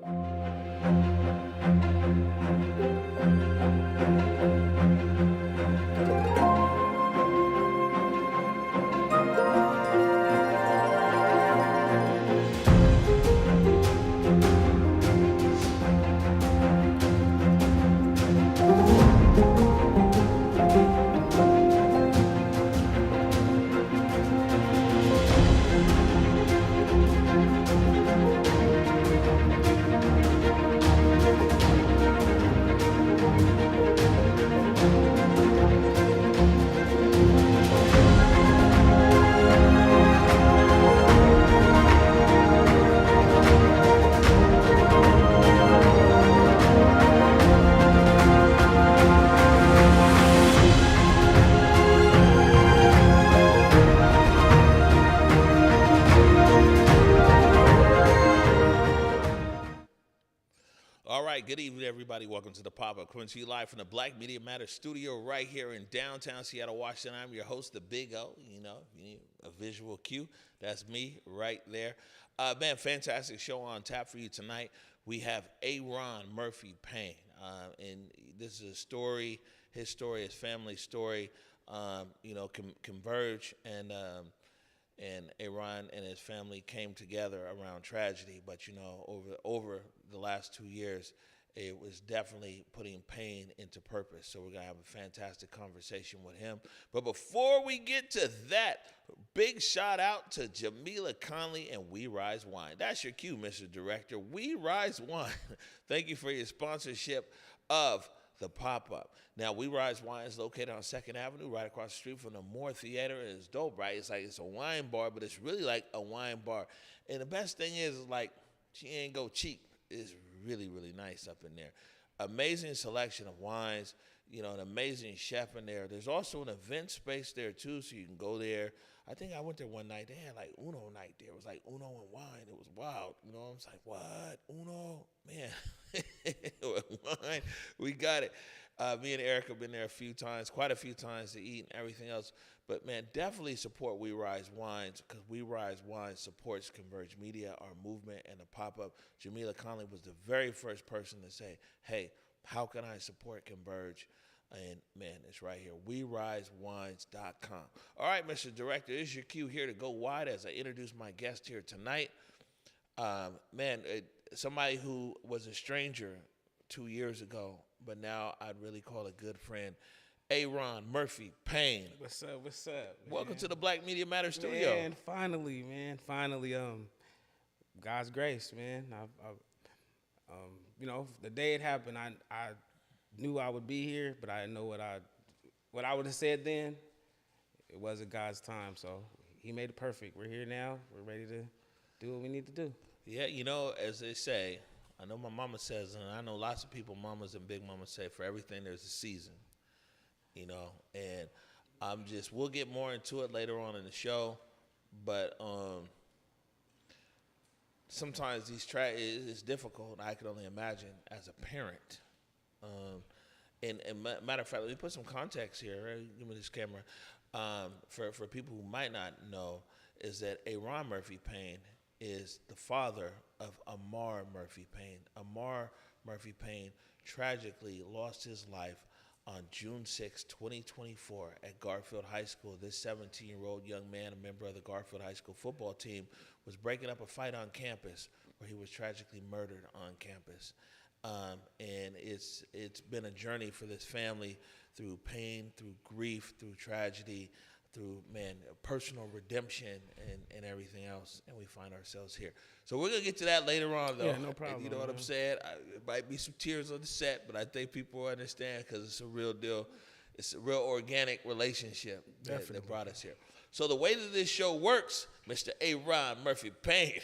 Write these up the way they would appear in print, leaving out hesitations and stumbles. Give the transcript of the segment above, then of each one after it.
All right, good evening, everybody. Welcome to the Pop-Up, coming to you live from the Black Media Matters studio right here in downtown Seattle, Washington. I'm your host, the Big O. You know, you need a visual cue. That's me right there. Man, fantastic show on tap for you tonight. We have Arron Murphy-Paine, and this is a story, his story, his family story, converge, and Arron and his family came together around tragedy. But, you know, over the last 2 years, it was definitely putting pain into purpose. So we're going to have a fantastic conversation with him. But before we get to that, big shout out to Jamila Conley and We Rise Wine. That's your cue, Mr. Director. We Rise Wine. Thank you for your sponsorship of the Pop-Up. Now, We Rise Wine is located on 2nd Avenue, right across the street from the Moore Theater. And it's dope, right? It's a wine bar, but it's really like a wine bar. And the best thing is like, she ain't go cheap. It's really, really nice up in there. Amazing selection of wines, you know, an amazing chef in there. There's also an event space there, too, so you can go there. I think I went there one night. They had, like, Uno night there. It was, like, Uno and wine. It was wild. You know, I was like, what? Uno? Man. Wine. We got it. Me and Eric have been there quite a few times to eat and everything else. But, man, definitely support We Rise Wines, because We Rise Wines supports Converge Media, our movement, and the Pop-Up. Jamila Conley was the very first person to say, hey, how can I support Converge? And, man, it's right here, WeRiseWines.com. All right, Mr. Director, this is your cue here to go wide as I introduce my guest here tonight. Somebody who was a stranger 2 years ago, but now I'd really call a good friend, Arron Murphy-Paine. What's up? Man? Welcome to the Black Media Matters studio. Man, finally, God's grace, man. The day it happened, I knew I would be here, but I didn't know what I would have said then. It wasn't God's time, so He made it perfect. We're here now. We're ready to do what we need to do. Yeah, you know, as they say, I know my mama says, and I know lots of people, mamas and big mamas say, for everything there's a season. You know, and we'll get more into it later on in the show, but sometimes it's difficult. I can only imagine as a parent. And matter of fact, let me put some context here. Right? Give me this camera. For people who might not know, is that Arron Murphy-Paine is the father of Amarr Murphy-Paine. Amarr Murphy-Paine tragically lost his life on June 6, 2024 at Garfield High School. This 17-year-old young man, a member of the Garfield High School football team, was breaking up a fight on campus where he was tragically murdered on campus. And it's been a journey for this family through pain, through grief, through tragedy, through, personal redemption and everything else, and we find ourselves here. So we're going to get to that later on, though. Yeah, no problem. And you know what I'm saying? It might be some tears on the set, but I think people understand because it's a real deal. It's a real organic relationship that brought us here. So the way that this show works, Mr. Arron Murphy-Paine,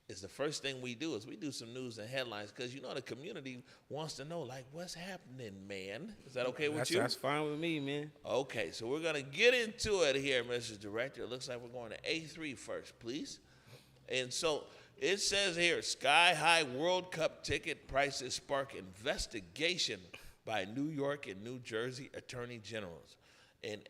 is the first thing we do is we do some news and headlines because, you know, the community wants to know, like, what's happening, man? Is that okay with you? That's fine with me, man. Okay, so we're going to get into it here, Mr. Director. It looks like we're going to A3 first, please. And so it says here, sky-high World Cup ticket prices spark investigation by New York and New Jersey attorney generals. And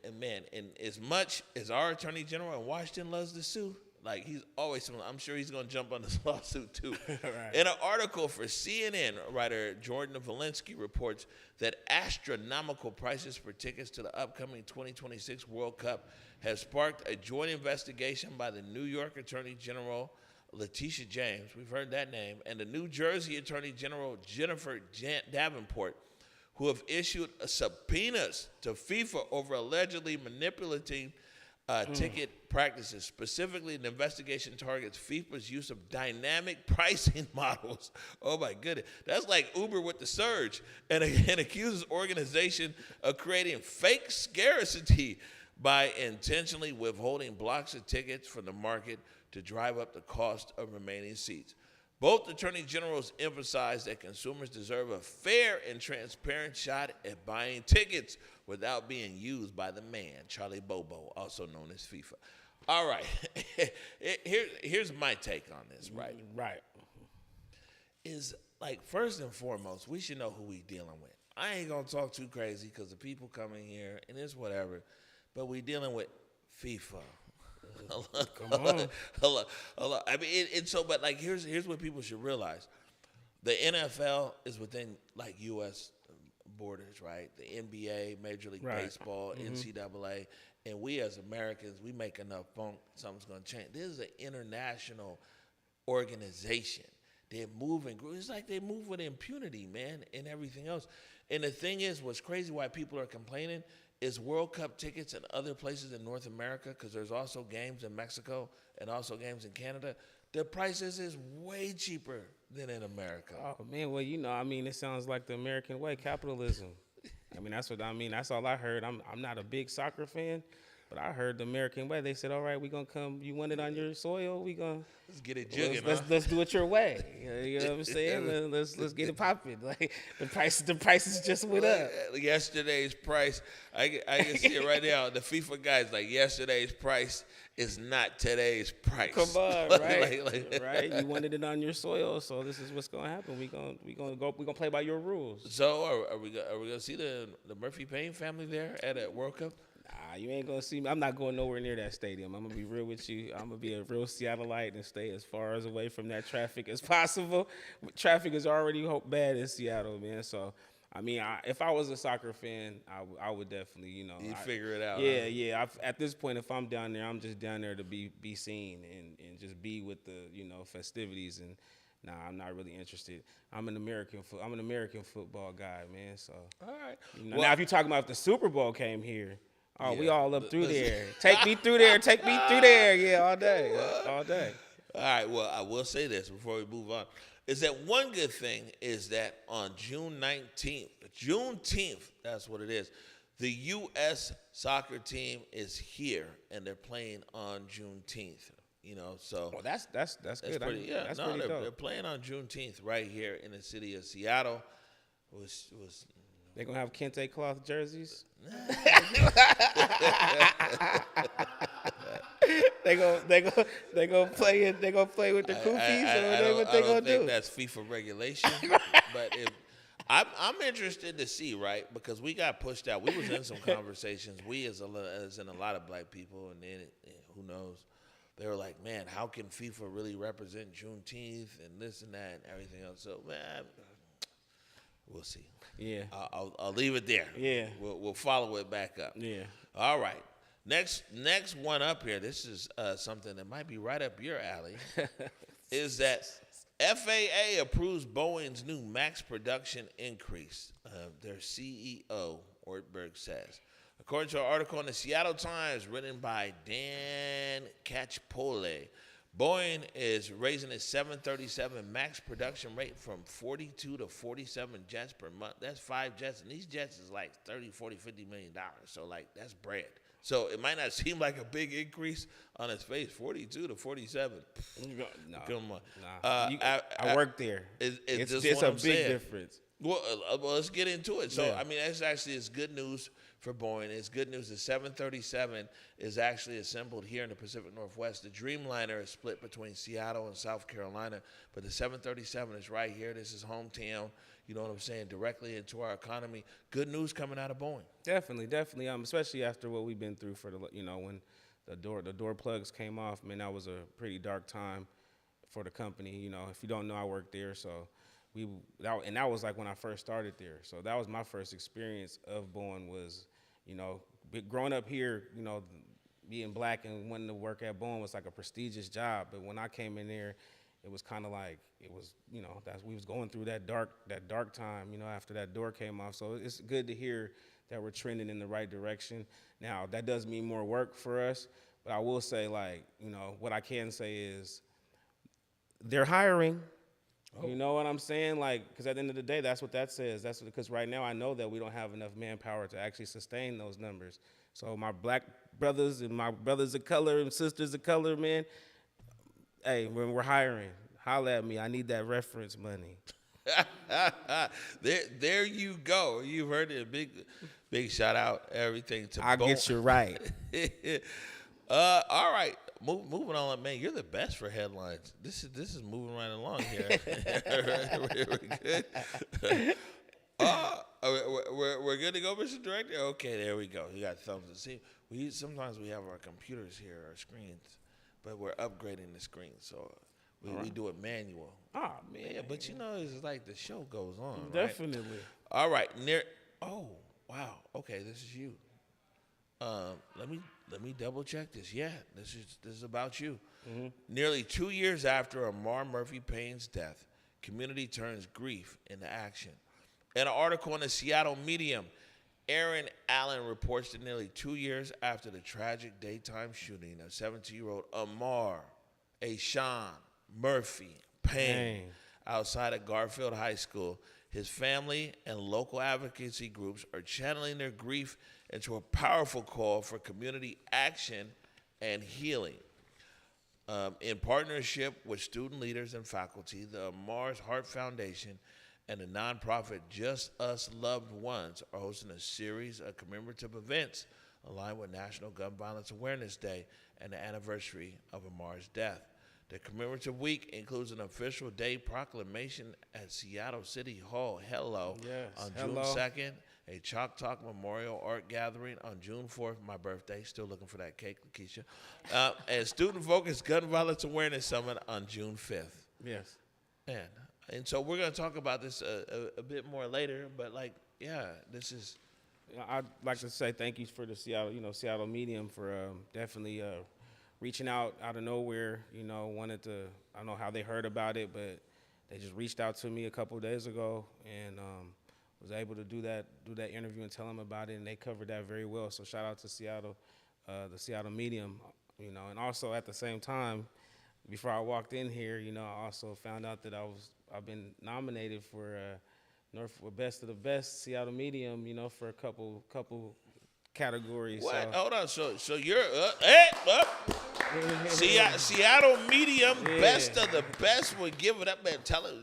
as much as our attorney general in Washington loves to sue, Like, he's always similar. I'm sure he's going to jump on this lawsuit, too. Right. In an article for CNN, writer Jordan Valinsky reports that astronomical prices for tickets to the upcoming 2026 World Cup have sparked a joint investigation by the New York Attorney General Letitia James, we've heard that name, and the New Jersey Attorney General Jennifer Davenport, who have issued subpoenas to FIFA over allegedly manipulating ticket practices. Specifically, the investigation targets FIFA's use of dynamic pricing models. Oh my goodness, that's like Uber with the surge, and accuses organization of creating fake scarcity by intentionally withholding blocks of tickets from the market to drive up the cost of remaining seats. Both attorney generals emphasized that consumers deserve a fair and transparent shot at buying tickets without being used by the man, Charlie Bobo, also known as FIFA. All right, here's my take on this, right? Right. Is like, first and foremost, we should know who we dealing with. I ain't gonna talk too crazy because the people coming here and it's whatever, but we dealing with FIFA. Come on. I mean, so, but like, here's what people should realize: the NFL is within like U.S. borders, right? The NBA, Major League Baseball, NCAA, and we as Americans, we make enough funk, something's gonna change. This is an international organization. They're moving. It's like they move with impunity, man, and everything else. And the thing is, what's crazy why people are complaining is World Cup tickets in other places in North America, because there's also games in Mexico and also games in Canada. The prices is way cheaper than in America. Oh man, well, I mean, it sounds like the American way, capitalism. I mean, that's what I mean. That's all I heard. I'm not a big soccer fan, but I heard the American way. They said, all right, we're going to come. You want it on your soil? Let's get it jugging, let's do it your way. You know what I'm saying? Let's get it popping. Like, the prices just went up. Yesterday's price, I can see it right now. The FIFA guys, like, yesterday's price is not today's price. Come on, right? Right. You wanted it on your soil, so this is what's gonna happen. We're gonna play by your rules. So are we gonna see the Murphy-Paine family there at a World Cup? Nah, you ain't gonna see me. I'm not going nowhere near that stadium. I'm gonna be real with you. I'm gonna be a real Seattleite and stay as far as away from that traffic as possible. Traffic is already bad in Seattle, man. So, I mean, if I was a soccer fan, I would definitely, You'd figure it out. Yeah, huh? At this point, if I'm down there, I'm just down there to be seen and just be with the festivities. And nah, I'm not really interested. I'm an American football guy, man. So, all right. Now if you're talking about if the Super Bowl came here. Oh, yeah. We all up through there. Take me through there. Take me through there. Yeah, all day. All day. All right, well, I will say this before we move on, is that one good thing is that on June 19th, that's what it is, the U.S. soccer team is here, and they're playing on Juneteenth. So well, that's good. Pretty, that's pretty dope. They're playing on Juneteenth right here in the city of Seattle. They're gonna have kente cloth jerseys. They go play it. They gonna play with the koofies, or what they gonna do? I don't think that's FIFA regulation, but I'm interested to see, right? Because we got pushed out. We was in some conversations. We as in a lot of black people, and then who knows? They were like, man, how can FIFA really represent Juneteenth and this and that and everything else? So, man, we'll see. Yeah. I'll leave it there. Yeah. We'll follow it back up. Yeah. All right. Next one up here, this is something that might be right up your alley, is that FAA approves Boeing's new max production increase. Their CEO, Ortberg, says. According to an article in the Seattle Times written by Dan Catchpole, Boeing is raising its 737 max production rate from 42 to 47 jets per month. That's 5 jets, and these jets is like $30, $40, $50 million. So, like, that's bread. So it might not seem like a big increase on its face, 42 to 47. No, come on. Nah. I worked there. It's a big difference. Well, let's get into it. So, I mean, that's actually it's good news for Boeing. It's good news. The 737 is actually assembled here in the Pacific Northwest. The Dreamliner is split between Seattle and South Carolina, but the 737 is right here. This is hometown. You know what I'm saying? Directly into our economy. Good news coming out of Boeing. Definitely. Especially after what we've been through for when the door plugs came off. Man, that was a pretty dark time for the company. You know, if you don't know, I worked there, so that was like when I first started there. So that was my first experience of Boeing was, growing up here, being black and wanting to work at Boeing was like a prestigious job. But when I came in there, it was kind of like we was going through that dark time, after that door came off. So it's good to hear that we're trending in the right direction. Now that does mean more work for us, but I will say what I can say is they're hiring. Oh. You know what I'm saying? Because at the end of the day, that's what that says. Because right now I know that we don't have enough manpower to actually sustain those numbers. So my black brothers and my brothers of color and sisters of color, man, hey, when we're hiring, holla at me. I need that reference money. There you go. You've heard it. Big shout out, everything to I'll get you right. All right. Moving on, man. You're the best for headlines. This is moving right along here. We're good. We're good to go, Mr. Director. Okay, there we go. You got thumbs up. See, sometimes we have our computers here, our screens, but we're upgrading the screen, so we do it manual. Oh man, yeah, but it's like the show goes on. Definitely. Right? All right. Oh wow. Okay, this is you. Let me double check this. Yeah, this is about you. Mm-hmm. Nearly 2 years after Amarr Murphy-Paine's death, community turns grief into action. In an article in the Seattle Medium, Aaron Allen reports that nearly 2 years after the tragic daytime shooting of 17-year-old Amarr Murphy-Paine outside of Garfield High School, his family and local advocacy groups are channeling their grief into a powerful call for community action and healing. In partnership with student leaders and faculty, the Amarr's Heart Foundation and the nonprofit Just Us Loved Ones are hosting a series of commemorative events aligned with National Gun Violence Awareness Day and the anniversary of Amarr's death. The commemorative week includes an official day proclamation at Seattle City Hall, on June 2nd, a Chalk Talk Memorial Art Gathering on June 4th, my birthday, still looking for that cake, Lakeisha, and student-focused Gun Violence Awareness Summit on June 5th. Yes. And so we're going to talk about this a bit more later, but this is... I'd like to say thank you for the Seattle Medium for definitely reaching out of nowhere, I don't know how they heard about it, but they just reached out to me a couple of days ago and was able to do that interview and tell them about it, and they covered that very well. So shout out to Seattle, the Seattle Medium, and also at the same time, before I walked in here, I also found out that I've been nominated for Best of the Best Seattle Medium, for a couple categories. What? So. Hold on. So you're up. Seattle Medium, Best of the Best. Would give it up, man.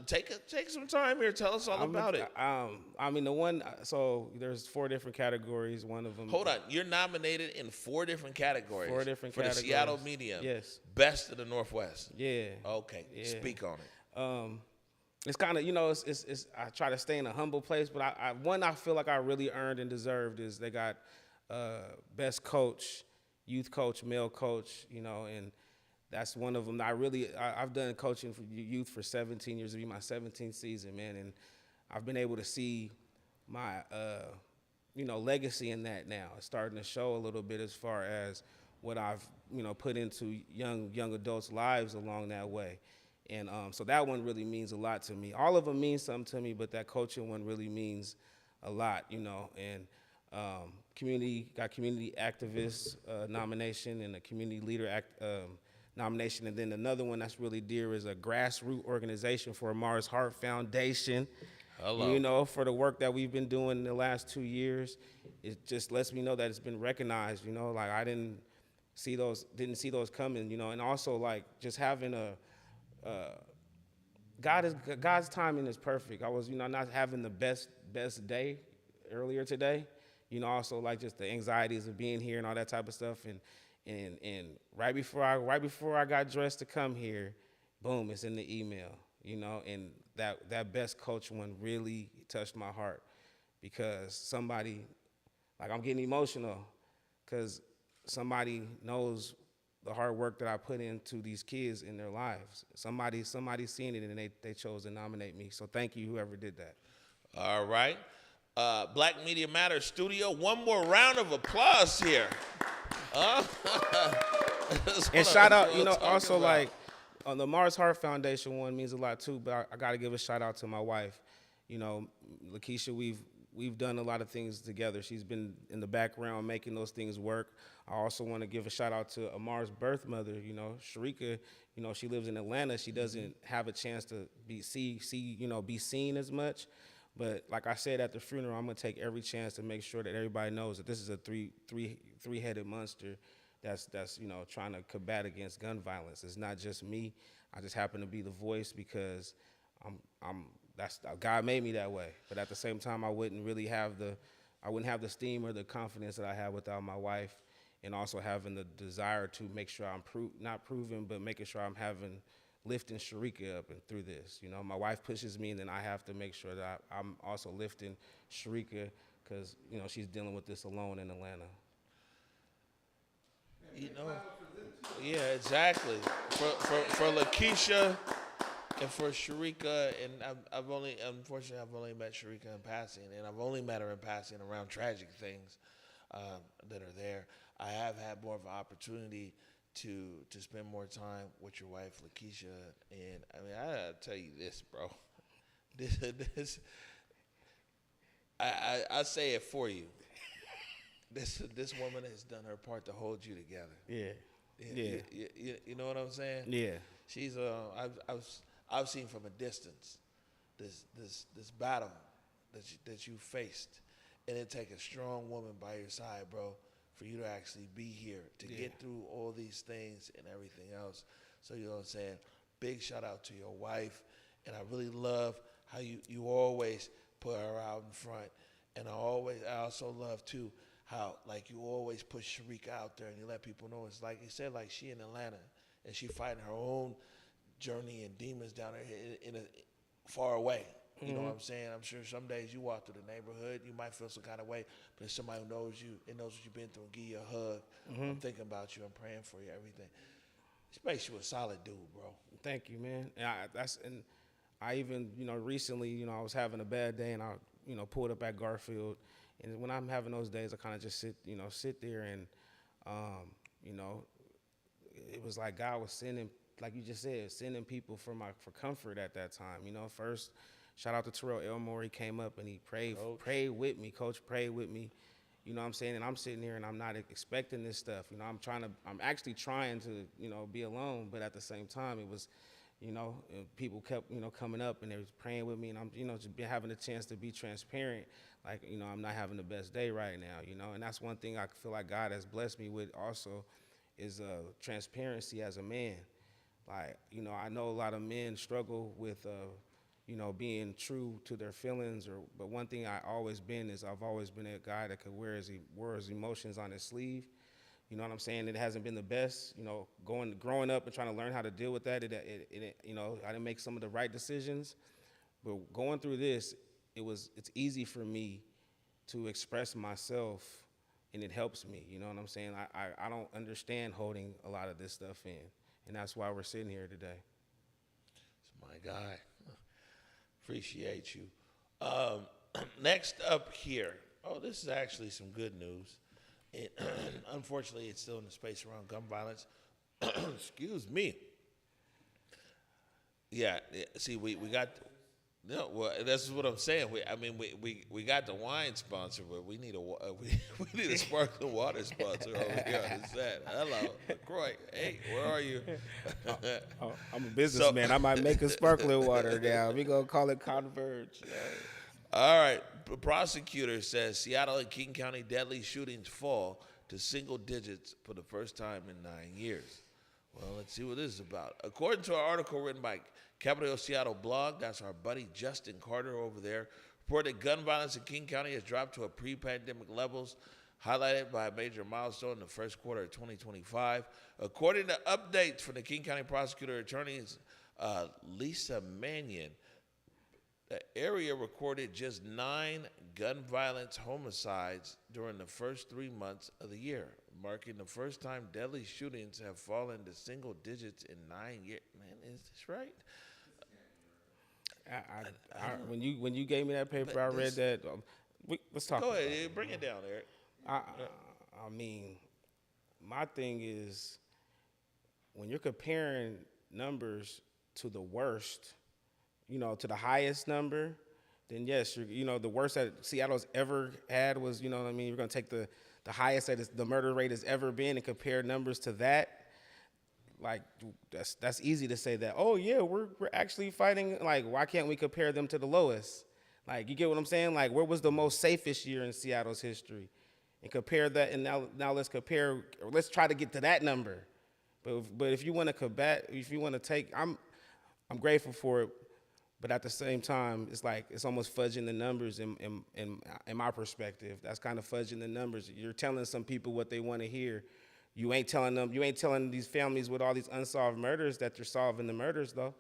Take some time here. Tell us all about it. The one. So there's 4 different categories. One of them. Hold on. You're nominated in 4 different categories. 4 different for categories. The Seattle Medium. Yes. Best of the Northwest. Yeah. Okay. Yeah. Speak on it. It's kind of, it's I try to stay in a humble place, but I feel like I really earned and deserved is they got best coach, youth coach, male coach, and that's one of them. I've done coaching for youth for 17 years. It'll be my 17th season, man, and I've been able to see my, legacy in that now. It's starting to show a little bit as far as what I've, put into young adults' lives along that way. And so that one really means a lot to me. All of them mean something to me, but that coaching one really means a lot, and community activist nomination and a community leader nomination. And then another one that's really dear is a grassroots organization for Amarr's Heart Foundation. Hello. For the work that we've been doing in the last 2 years. It just lets me know that it's been recognized, I didn't see those coming, and also just having God's timing is perfect. I was, not having the best day earlier today, also like just the anxieties of being here and all that type of stuff. And right before I got dressed to come here, boom, it's in the email, and that best coach one really touched my heart because somebody, like I'm getting emotional because somebody knows the hard work that I put into these kids in their lives. Somebody seen it and they chose to nominate me. So thank you, whoever did that. All right. Black Media Matters Studio, one more round of applause here. And shout out, also about. Like the Mars Heart Foundation one means a lot too, but I got to give a shout out to my wife. Lakeisha, we've done a lot of things together. She's been in the background making those things work. I also want to give a shout out to Amar's birth mother, Sharika. She lives in Atlanta. She doesn't have a chance to be seen as much. But like I said at the funeral, I'm gonna take every chance to make sure that everybody knows that this is a three-headed monster that's trying to combat against gun violence. It's not just me. I just happen to be the voice because God made me that way. But at the same time, I wouldn't have the steam or the confidence that I have without my wife, and also having the desire to make sure I'm not proven, but making sure I'm lifting Sharika up and through this. My wife pushes me, and then I have to make sure that I'm also lifting Sharika because she's dealing with this alone in Atlanta. Yeah, exactly. For Lakeisha and for Sharika, and I've only met Sharika in passing, and I've only met her in passing around tragic things that are there. I have had more of an opportunity to spend more time with your wife, Lakeisha, and I gotta tell you this, bro. This I say it for you. This woman has done her part to hold you together. Yeah. You know what I'm saying? Yeah. She's I've seen from a distance this battle that you faced, and it takes a strong woman by your side, bro, for you to actually be here to get through all these things and everything else. So you know what I'm saying? Big shout out to your wife, and I really love how you always put her out in front, and I also love too how like you always push Sharika out there and you let people know it's like you said, like she in Atlanta and she fighting her own journey and demons down there in a far away. You know what I'm saying? I'm sure some days you walk through the neighborhood, you might feel some kind of way, but if somebody who knows you and knows what you've been through and give you a hug, I'm thinking about you, I'm praying for you, everything. It makes you a solid dude, bro. Thank you, man. And I even, recently, I was having a bad day and I, pulled up at Garfield. And when I'm having those days, I kind of just sit there and, it was like God was sending, like you just said, sending people for comfort at that time. First, shout out to Terrell Elmore. He came up and he prayed with me. Coach prayed with me. You know what I'm saying? And I'm sitting here and I'm not expecting this stuff. I'm actually trying to, be alone. But at the same time, it was, people kept, coming up and they was praying with me. And I'm, just having a chance to be transparent. Like, I'm not having the best day right now, And that's one thing I feel like God has blessed me with also is transparency as a man. Like, I know a lot of men struggle with, being true to their feelings. But one thing I've always been a guy that could wear his emotions on his sleeve. You know what I'm saying? It hasn't been the best, growing up and trying to learn how to deal with that. I didn't make some of the right decisions. But going through this, it's easy for me to express myself, and it helps me. You know what I'm saying? I don't understand holding a lot of this stuff in. And that's why we're sitting here today. It's my guy. Appreciate you. Next up here. Oh, this is actually some good news. Unfortunately, it's still in the space around gun violence. Excuse me. Yeah. See, we got. No, well, that's what I'm saying. We got the wine sponsor, but we need a sparkling water sponsor over here on the set. Hello, LaCroix. Hey, where are you? I'm a businessman. I might make a sparkling water now. We gonna call it Converge. All right. The prosecutor says Seattle and King County deadly shootings fall to single digits for the first time in 9 years. Well, let's see what this is about. According to an article written by Capitol Seattle blog, that's our buddy Justin Carter over there, Reported gun violence in King County has dropped to a pre-pandemic levels, highlighted by a major milestone in the first quarter of 2025. According to updates from the King County Prosecutor Attorney's Lisa Mannion, the area recorded just 9 gun violence homicides during the first 3 months of the year, marking the first time deadly shootings have fallen to single digits in 9 years. Man, is this right? When you gave me that paper, I read that. Let's talk. Go ahead, bring it down, Eric. I mean, my thing is, when you're comparing numbers to the worst, to the highest number, then yes, the worst that Seattle's ever had was, you're going to take the highest that the murder rate has ever been and compare numbers to that. Like, that's easy to say that, oh yeah, we're actually fighting. Like, why can't we compare them to the lowest? Like, you get what I'm saying? Like, where was the most safest year in Seattle's history? And compare that, and now let's try to get to that number. But if you want to take, I'm grateful for it, but at the same time, it's like it's almost fudging the numbers in my perspective. That's kind of fudging the numbers. You're telling some people what they want to hear. You ain't telling these families with all these unsolved murders that you're solving the murders, though.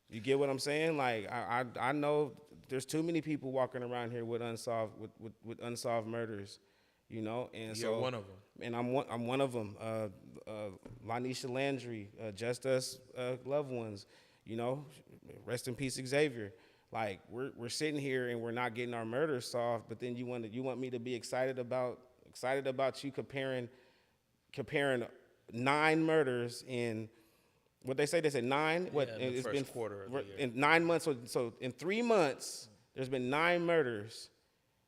You get what I'm saying? Like, I know there's too many people walking around here with unsolved murders, and You're one of them. And I'm one of them. Lanisha Landry, Just Us loved ones, rest in peace, Xavier. Like, we're sitting here and we're not getting our murders solved, but then you want me to be excited about you comparing 9 murders in what they said 9. Yeah, in the first quarter of the year. In 9 months. So in 3 months, there's been 9 murders.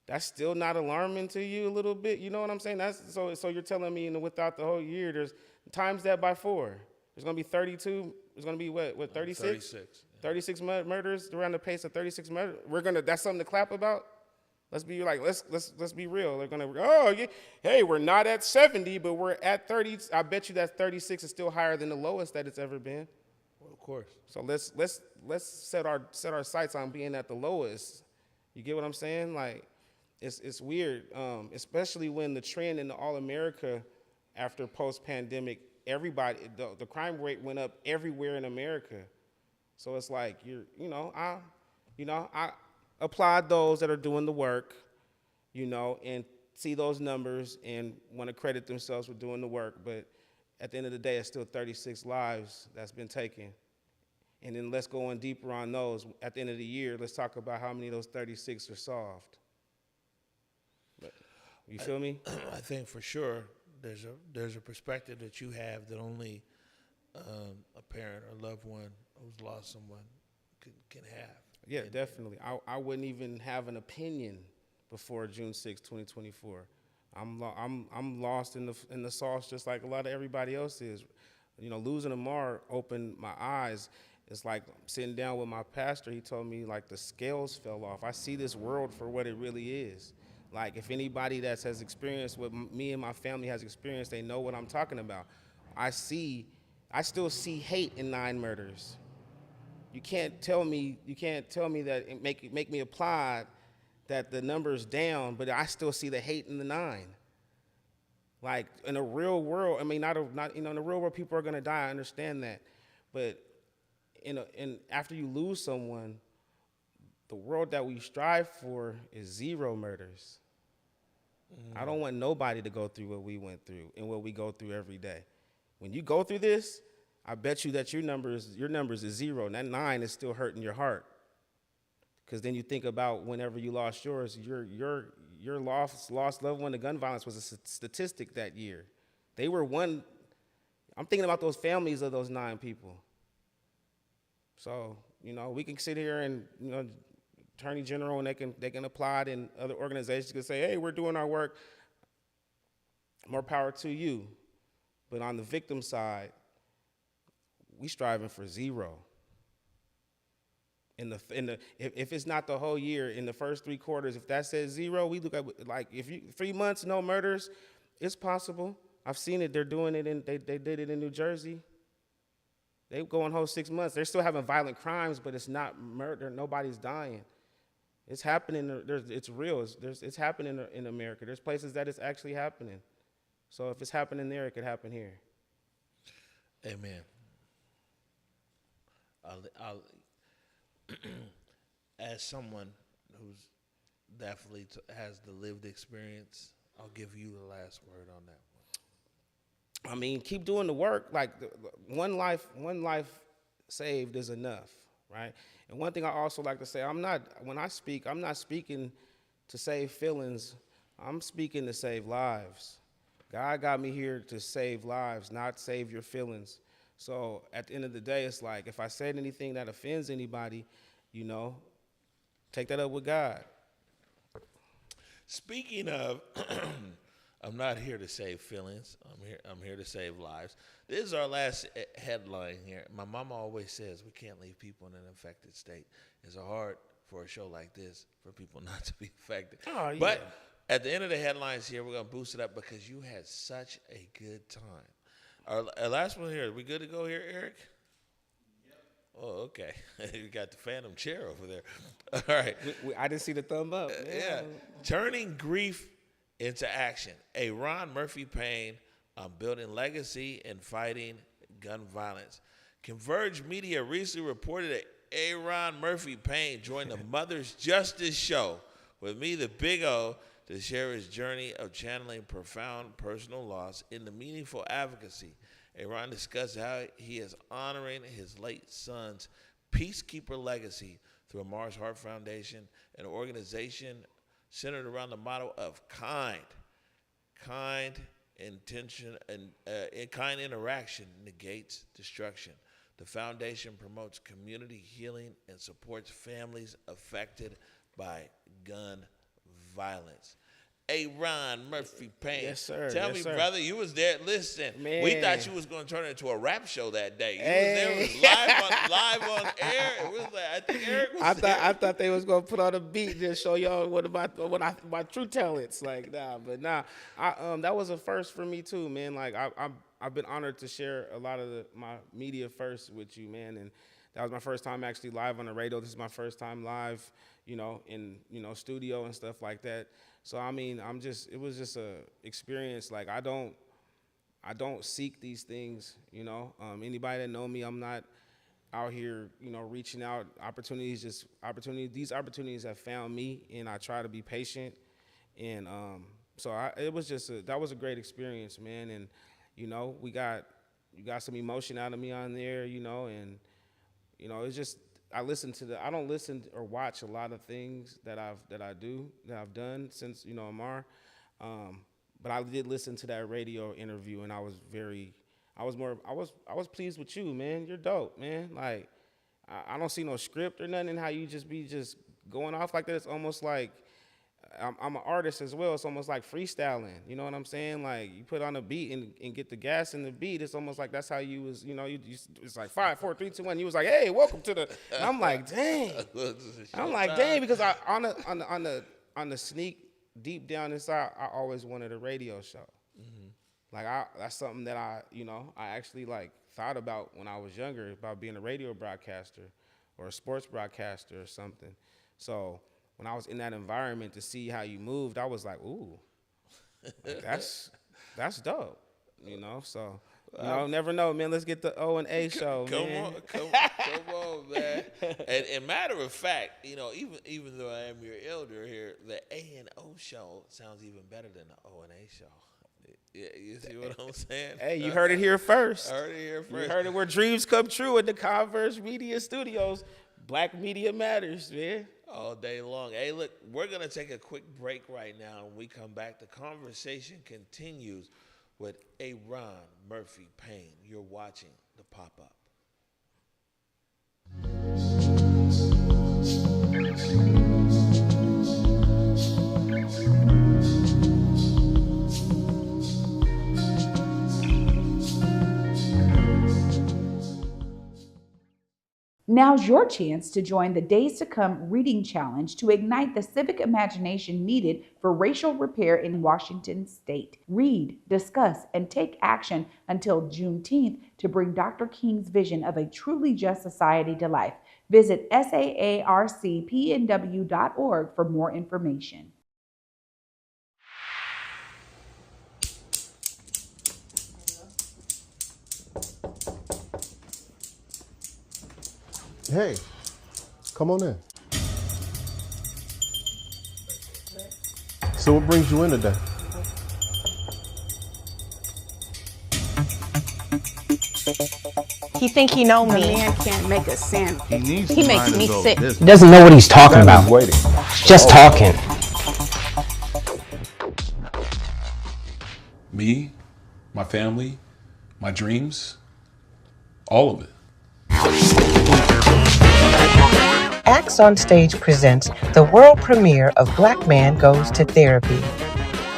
That's still not alarming to you a little bit. You know what I'm saying? So you're telling me without the whole year, there's times that by 4. There's gonna be 32. There's gonna be what 36? 36. Yeah. 36 murders around the pace of 36 murders. That's something to clap about. Let's be real. They're gonna hey, we're not at 70, but we're at 30. I bet you that 36 is still higher than the lowest that it's ever been. Well, of course. So let's set our sights on being at the lowest. You get what I'm saying? Like, it's weird, especially when the trend in the All-America after post-pandemic, the crime rate went up everywhere in America. So it's like I applaud those that are doing the work, and see those numbers and want to credit themselves for doing the work. But at the end of the day, it's still 36 lives that's been taken. And then let's go on deeper on those. At the end of the year, let's talk about how many of those 36 are solved. You feel me? I think for sure there's a perspective that you have that only a parent or loved one who's lost someone can have. Yeah, definitely. I wouldn't even have an opinion before June 6, 2024. I'm lost in the sauce just like a lot of everybody else is. Losing Amarr opened my eyes. It's like sitting down with my pastor. He told me like the scales fell off. I see this world for what it really is. Like, if anybody that has experienced what me and my family has experienced, they know what I'm talking about. I still see hate in 9 murders. You can't tell me that it make me applaud that the number's down, but I still see the hate in the 9. Like, in the real world, I mean, not in the real world, people are gonna die. I understand that, but after you lose someone, the world that we strive for is 0 murders. I don't want nobody to go through what we went through and what we go through every day. When you go through this, I bet you that your numbers is 0, and that 9 is still hurting your heart. Because then you think about whenever you lost yours, your lost loved one to gun violence was a statistic that year. They were one. I'm thinking about those families of those 9 people. So we can sit here and Attorney General, and they can apply it, and other organizations can say, hey, we're doing our work. More power to you. But on the victim side, we striving for 0. If it's not the whole year, in the first 3 quarters, if that says 0, we look at, like, 3 months, no murders, it's possible. I've seen it. They're doing it they did it in New Jersey. They go on whole 6 months. They're still having violent crimes, but it's not murder. Nobody's dying. It's happening. It's real. It's happening in America. There's places that it's actually happening. So if it's happening there, it could happen here. Amen. I'll as someone who's definitely has the lived experience, I'll give you the last word on that one. I mean, keep doing the work. Like one life saved is enough, right? And one thing I also like to say, when I speak, I'm not speaking to save feelings. I'm speaking to save lives. God got me here to save lives, not save your feelings. So at the end of the day, it's like if I said anything that offends anybody, take that up with God. Speaking of, I'm not here to save feelings. I'm here to save lives. This is our last headline here. My mama always says we can't leave people in an affected state. It's hard for a show like this for people not to be affected. Oh, yeah. But at the end of the headlines here, we're going to boost it up because you had such a good time. Our last one here, are we good to go here, Eric? Yep. Oh, okay. You got the phantom chair over there. All right. I didn't see the thumb up. Yeah. Turning grief into action. Arron Murphy-Paine on building legacy and fighting gun violence. Converge Media recently reported that Arron Murphy-Paine joined the Mother's Justice Show with me, the Big O, to share his journey of channeling profound personal loss into meaningful advocacy. Arron discussed how he is honoring his late son's peacekeeper legacy through Amarr's Heart Foundation, an organization centered around the motto of kind intention, and kind interaction negates destruction. The foundation promotes community healing and supports families affected by gun violence. Arron Murphy-Paine. Yes, sir. Tell me, brother, you was there. Listen, Man. we thought you was going to turn it into a rap show that day. You Hey. was there, live on air. It was like, I think Eric was there. I thought they was gonna put on a beat and show y'all my true talents. Like nah. That was a first for me too, man. Like I've been honored to share a lot of my media first with you, man. And that was my first time actually live on the radio. This is my first time live, in studio and stuff like that. So I mean, it was just a experience. Like I don't seek these things, Anybody that know me, I'm not out here, reaching out opportunities. These opportunities have found me, and I try to be patient. And that was a great experience, man. And you got some emotion out of me on there, and it's just I don't listen or watch a lot of things that I've done since Amarr, but I did listen to that radio interview, and I was pleased with you, man. You're dope, man. Like I don't see no script or nothing. How you just going off like that? It's almost like I'm an artist as well. It's almost like freestyling. You know what I'm saying? Like you put on a beat and get the gas in the beat. It's almost like that's how you was. It's like 5, 4, 3, 2, 1. You was like, hey, welcome to the. And I'm like, dang. Because I on the sneak deep down inside, I always wanted a radio show. Mm-hmm. Like that's something that I actually like thought about when I was younger about being a radio broadcaster or a sports broadcaster or something. So when I was in that environment to see how you moved, I was like, ooh, like, that's dope, So, never know, man. Let's get the O and A show, man. Come on, man. And matter of fact, even though I am your elder here, the A and O show sounds even better than the O and A show. Yeah, you see what I'm saying? Hey, you heard it here first. Heard it here first. You heard it where dreams come true at the Converge Media Studios. Black media matters, man. All day long. Hey, look, we're going to take a quick break right now. When we come back, the conversation continues with Arron Murphy-Paine. You're watching The Pop-Up. Now's your chance to join the Days to Come Reading Challenge to ignite the civic imagination needed for racial repair in Washington state. Read, discuss, and take action until Juneteenth to bring Dr. King's vision of a truly just society to life. Visit saarcpnw.org for more information. Hey, come on in. So what brings you in today? He think he know The me. man can't make a sandwich. He makes me sick. He doesn't know what he's talking about. Just talking. Me, my family, my dreams, all of it. Acts on Stage presents the world premiere of Black Man Goes to Therapy.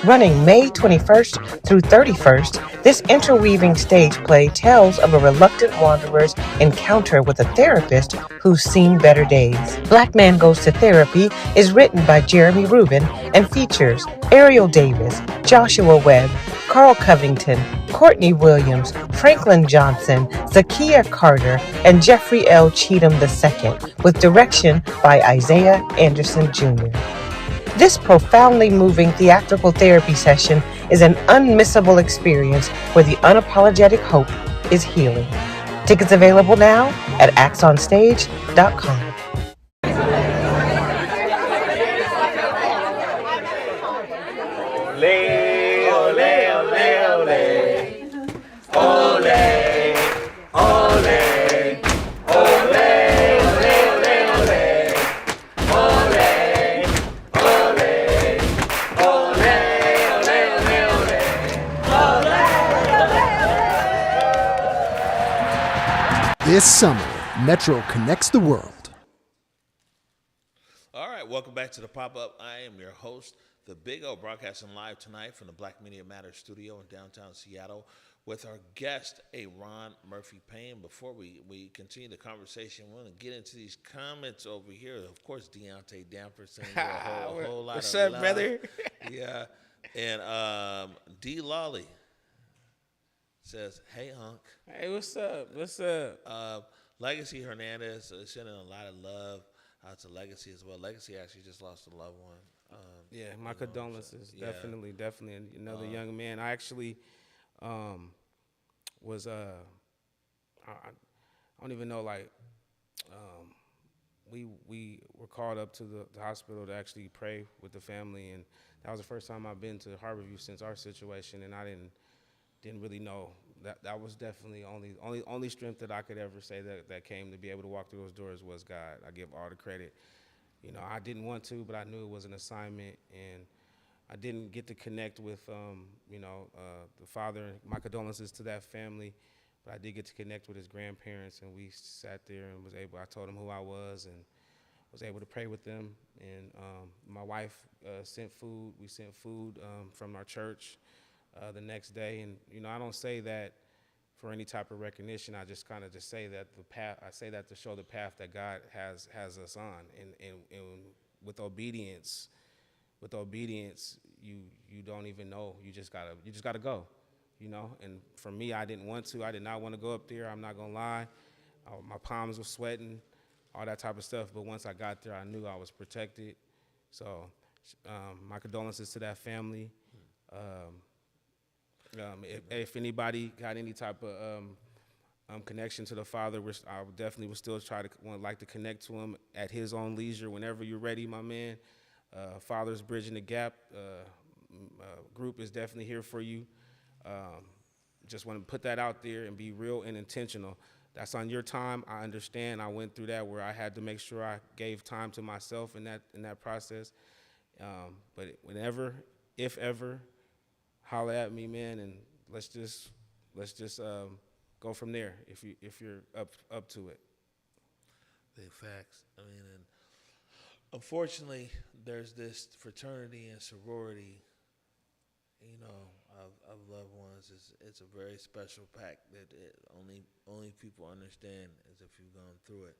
Running May 21st through 31st, this interweaving stage play tells of a reluctant wanderer's encounter with a therapist who's seen better days. Black Man Goes to Therapy is written by Jeremy Rubin and features Ariel Davis, Joshua Webb, Carl Covington, Courtney Williams, Franklin Johnson, Zakiya Carter, and Jeffrey L. Cheatham II, with direction by Isaiah Anderson Jr. This profoundly moving theatrical therapy session is an unmissable experience where the unapologetic hope is healing. Tickets available now at axonstage.com. This summer, Metro connects the world. All right, welcome back to the Pop-Up. I am your host, the Big O, broadcasting live tonight from the Black Media Matters studio in downtown Seattle with our guest, Arron Murphy-Paine. Before we continue the conversation, we're going to get into these comments over here. Of course, Deontay Danforth saying a whole lot What's of up, love. brother? Yeah, and D. Lawley says, "Hey, Hunk." Hey, what's up? What's up? Legacy Hernandez sending a lot of love out to Legacy as well. Legacy actually just lost a loved one. Yeah, my condolences. yeah. Definitely another young man. I actually was I don't even know, like we were called up to the hospital to actually pray with the family, and that was the first time I've been to Harborview since our situation, and I didn't really know that was definitely only strength that I could ever say that came to be able to walk through those doors was God. I give all the credit. You know, I didn't want to, but I knew it was an assignment, and I didn't get to connect with the father. My condolences to that family, but I did get to connect with his grandparents, and we sat there and I told them who I was and was able to pray with them. And my wife sent food. We sent food from our church the next day. And, you know, I don't say that for any type of recognition. I just kind of just say that the path, I say that to show the path that God has us on. And with obedience, you don't even know. You just gotta go, you know? And for me, I did not want to go up there. I'm not gonna lie. My palms were sweating, all that type of stuff. But once I got there, I knew I was protected. So my condolences to that family. If anybody got any type of connection to the father, I definitely would still like to connect to him at his own leisure whenever you're ready, my man. Fathers Bridging the Gap group is definitely here for you. Just want to put that out there and be real and intentional. That's on your time. I understand. I went through that where I had to make sure I gave time to myself in that process. But whenever, if ever, holler at me, man, and let's just go from there if you're up to it. Big facts. I mean, and unfortunately, there's this fraternity and sorority, you know, of loved ones. It's a very special pact that only people understand as if you've gone through it.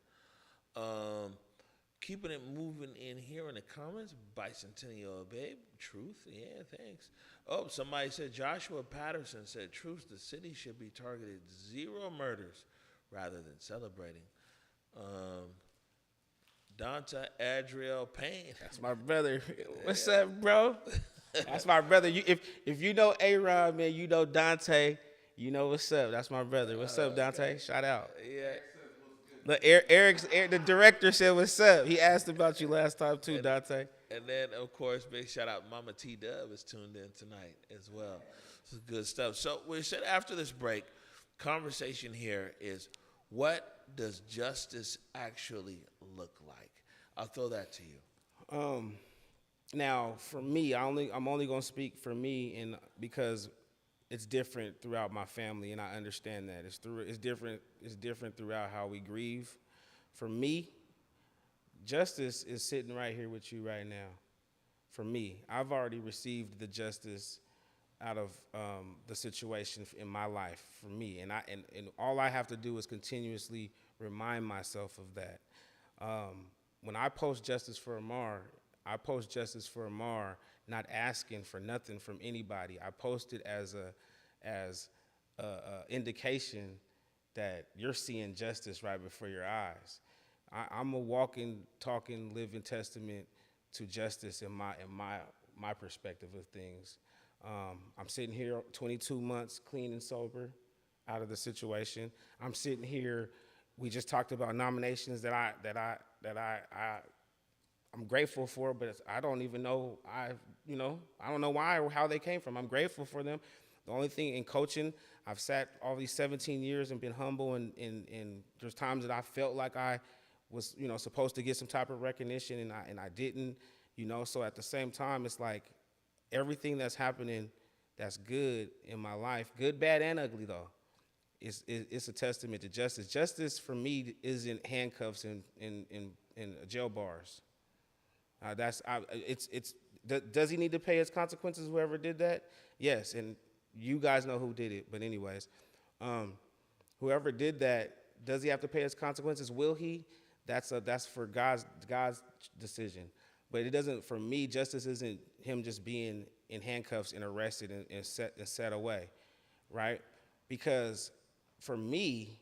Keeping it moving in here in the comments. Bicentennial Babe. Truth. Yeah, thanks. Oh, somebody said Joshua Patterson said, truth, the city should be targeted 0 murders rather than celebrating. Dante Adriel Payne. That's my brother. What's up, bro? That's my brother. If you know Arron, man, you know Dante. You know what's up. That's my brother. What's up, Dante? Okay. Shout out. Yeah. Look, Eric, the director said what's up. He asked about you last time too, Dante. And then, of course, big shout out Mama T Dub is tuned in tonight as well. This is good stuff. So we said after this break, conversation here is, what does justice actually look like? I'll throw that to you. Now, for me, I'm only gonna speak for me, and because it's different throughout my family, and I understand that it's different throughout how we grieve. For me, justice is sitting right here with you right now. For me, I've already received the justice out of the situation in my life. For me, and all I have to do is continuously remind myself of that. When I post justice for Amarr, I post justice for Amarr, not asking for nothing from anybody. I post it as a indication that you're seeing justice right before your eyes. I'm a walking, talking, living testament to justice in my perspective of things. I'm sitting here 22 months clean and sober out of the situation. I'm sitting here. We just talked about nominations that I'm grateful for, but I don't even know. I don't know why or how they came from. I'm grateful for them. The only thing in coaching, I've sat all these 17 years and been humble, and there's times that I felt like I was, supposed to get some type of recognition, and I didn't, So at the same time, it's like everything that's happening that's good in my life, good, bad, and ugly though, it's a testament to justice. Justice for me isn't handcuffs and jail bars. Does he need to pay his consequences, whoever did that? Yes, and you guys know who did it, but anyways, whoever did that, does he have to pay his consequences? Will he? That's for God's decision. But it doesn't, for me, justice isn't him just being in handcuffs and arrested and set away, right? Because for me,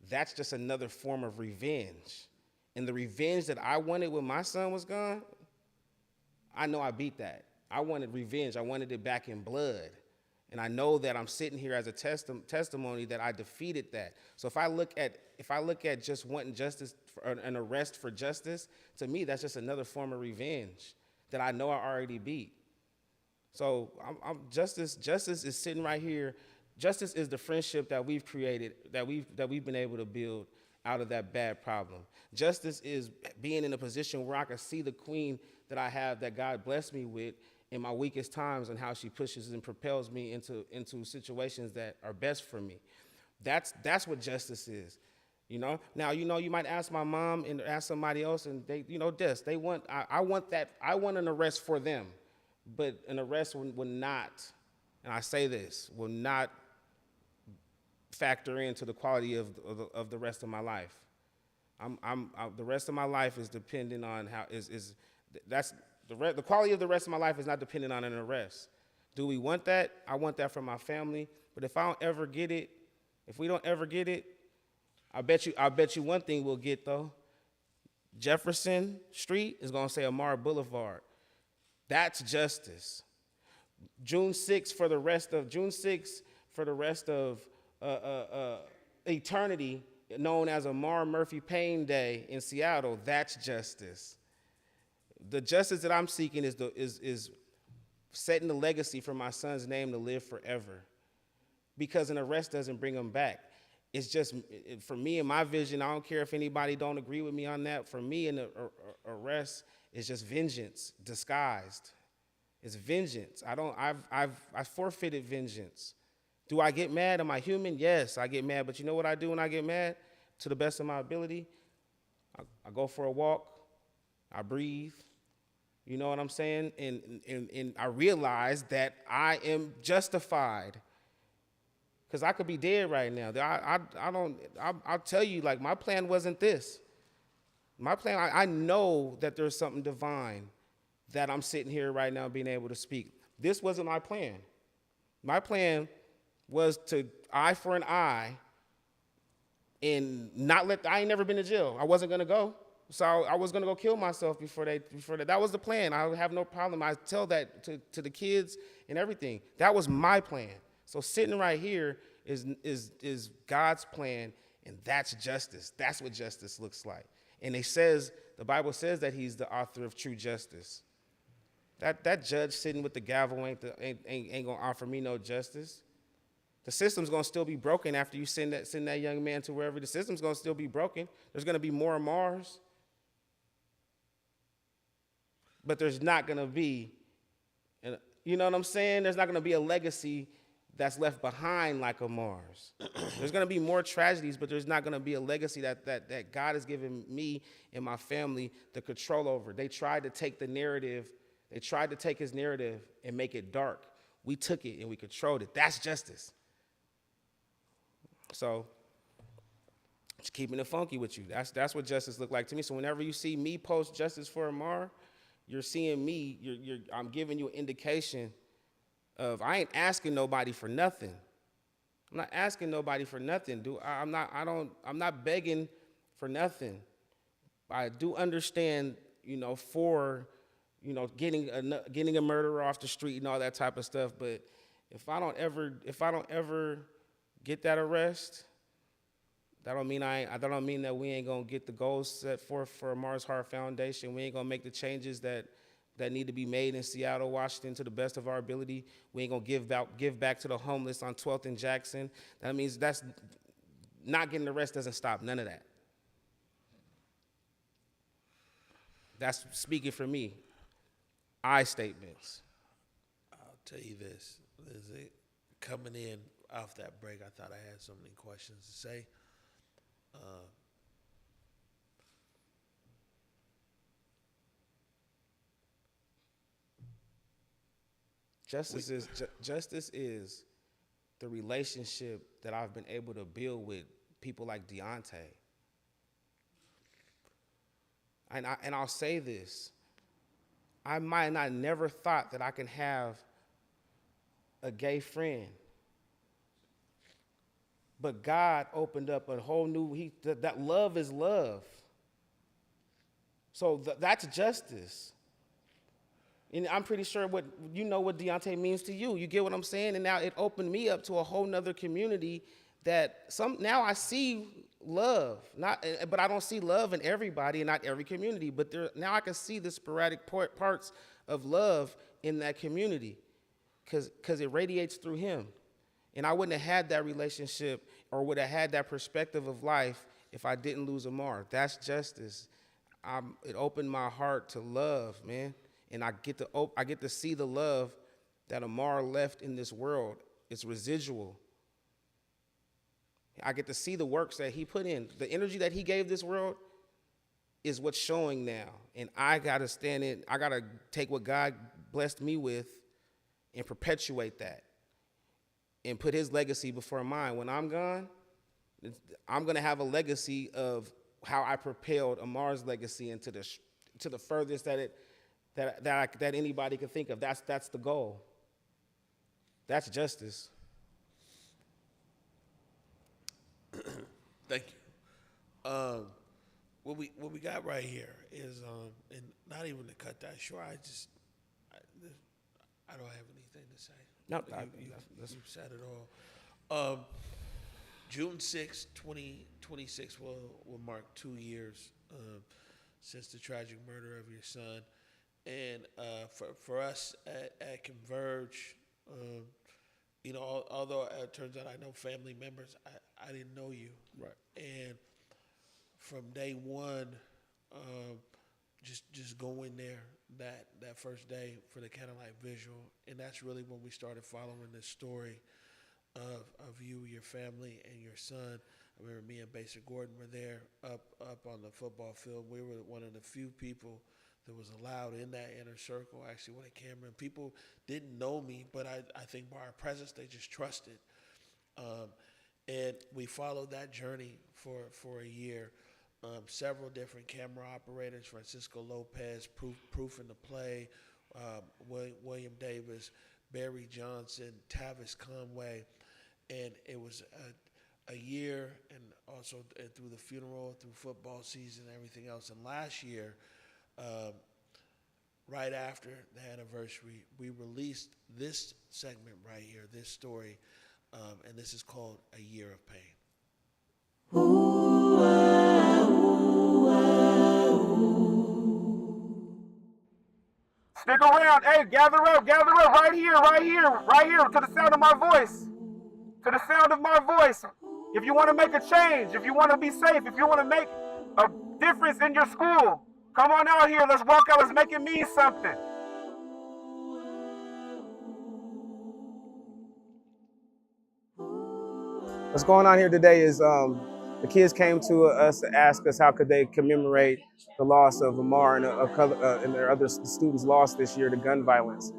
that's just another form of revenge. And the revenge that I wanted when my son was gone, I know I beat that. I wanted revenge. I wanted it back in blood. And I know that I'm sitting here as a testimony that I defeated that. So if I look at just wanting justice, an arrest for justice, to me, that's just another form of revenge that I know I already beat. So justice is sitting right here. Justice is the friendship that we've created, that we've been able to build out of that bad problem. Justice is being in a position where I can see the queen that I have, that God blessed me with in my weakest times, and how she pushes and propels me into situations that are best for me. That's what justice is. Now, you might ask my mom and ask somebody else, and they want, I want an arrest for them, but an arrest will not, and I say this, will not factor into the quality of the rest of my life. The rest of my life is dependent on the quality of the rest of my life is not dependent on an arrest. Do we want that? I want that for my family. But if we don't ever get it, I bet you one thing we'll get though. Jefferson Street is gonna say Amarr Boulevard. That's justice. June 6th for the rest of eternity, known as Amarr Murphy-Paine Day in Seattle. That's justice. The justice that I'm seeking is setting the legacy for my son's name to live forever, because an arrest doesn't bring him back. It's just, for me, in my vision, I don't care if anybody don't agree with me on that. For me, an arrest is just vengeance disguised. It's vengeance. I forfeited vengeance. Do I get mad? Am I human? Yes, I get mad. But you know what I do when I get mad? To the best of my ability, I go for a walk. I breathe. You know what I'm saying? And I realize that I am justified, because I could be dead right now. I'll tell you, like, my plan wasn't this. My plan, I know that there's something divine that I'm sitting here right now being able to speak. This wasn't my plan. My plan was to eye for an eye and not let, I ain't never been to jail. I wasn't gonna go. So I was gonna go kill myself before that was the plan. I would have no problem. I tell that to the kids and everything. That was my plan. So sitting right here is God's plan, and that's justice. That's what justice looks like. And the Bible says that he's the author of true justice. That judge sitting with the gavel ain't gonna offer me no justice. The system's gonna still be broken after you send that young man to wherever. The system's gonna still be broken. There's gonna be more Amarrs. But there's not gonna be, you know what I'm saying? There's not gonna be a legacy that's left behind like Amarr's. There's gonna be more tragedies, but there's not gonna be a legacy that God has given me and my family the control over. They tried to take the narrative, they tried to take his narrative and make it dark. We took it and we controlled it. That's justice. So, just keeping it funky with you. That's what justice looked like to me. So whenever you see me post justice for Amarr, you're seeing me, I'm giving you an indication of I ain't asking nobody for nothing. I'm not asking nobody for nothing. I'm not begging for nothing. I do understand, for, getting a murderer off the street and all that type of stuff. But if I don't ever get that arrest, that don't mean that we ain't gonna get the goals set forth for Amarr's Heart Foundation. We ain't gonna make the changes that need to be made in Seattle, Washington, to the best of our ability. We ain't gonna give back to the homeless on 12th and Jackson. That means that's not getting the arrest doesn't stop none of that. That's speaking for me. I statements. I'll tell you this. Coming in off that break, I thought I had so many questions to say. Justice is the relationship that I've been able to build with people like Deontay. And I'll say this. I might not never thought that I can have a gay friend. But God opened up a whole new, that love is love. So that's justice. And I'm pretty sure what Deontay means to you. You get what I'm saying? And now it opened me up to a whole nother community now I see love. But I don't see love in everybody and not every community. But now I can see the sporadic parts of love in that community because it radiates through him. And I wouldn't have had that relationship or would have had that perspective of life if I didn't lose Amarr. That's justice. It opened my heart to love, man. And I get to see the love that Amarr left in this world. It's residual. I get to see the works that he put in. The energy that he gave this world is what's showing now. And I got to stand in. I got to take what God blessed me with and perpetuate that. And put his legacy before mine. When I'm gone, I'm gonna have a legacy of how I propelled Amarr's legacy into the furthest that anybody could think of. That's the goal. That's justice. Thank you. What we got right here is, and not even to cut that short. I don't have anything to say. No, you've said it all. June 6, 2026 will mark 2 years since the tragic murder of your son. And for us at Converge, although it turns out I know family members, I didn't know you. Right. And from day one, just going there that first day for the candlelight visual, and that's really when we started following this story of you, your family, and your son. I remember me and Baser Gordon were there up on the football field. We were one of the few people that was allowed in that inner circle, actually, with a camera. And people didn't know me, but I think by our presence, they just trusted. And we followed that journey for a year. several different camera operators, Francisco Lopez, proofing the play, William Davis, Barry Johnson, Tavis Conway, and it was a year, and also through the funeral, through football season, and everything else. And last year, right after the anniversary, we released this segment right here, this story, and this is called A Year of Pain. Stick around. Hey, gather up right here, to the sound of my voice. To the sound of my voice. If you want to make a change, if you want to be safe, if you want to make a difference in your school, come on out here. Let's walk out. Let's make it mean something. What's going on here today is the kids came to us to ask us how could they commemorate the loss of Amarr and their other students lost this year to gun violence.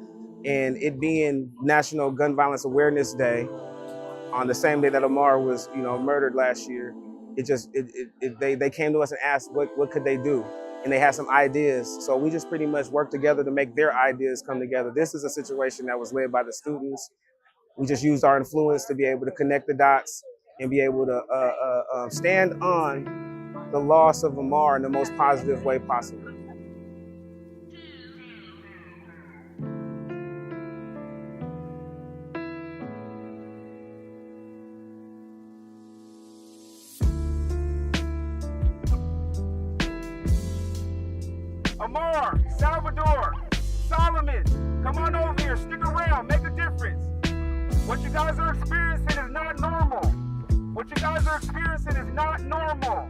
And it being National Gun Violence Awareness Day on the same day that Amarr was, murdered last year, they came to us and asked what could they do, and they had some ideas. So we just pretty much worked together to make their ideas come together. This is a situation that was led by the students. We just used our influence to be able to connect the dots and be able to stand on the loss of Amarr in the most positive way possible. Amarr, Salvador, Solomon, come on over here, stick around, make a difference. What you guys are experiencing is not normal. What you guys are experiencing is not normal.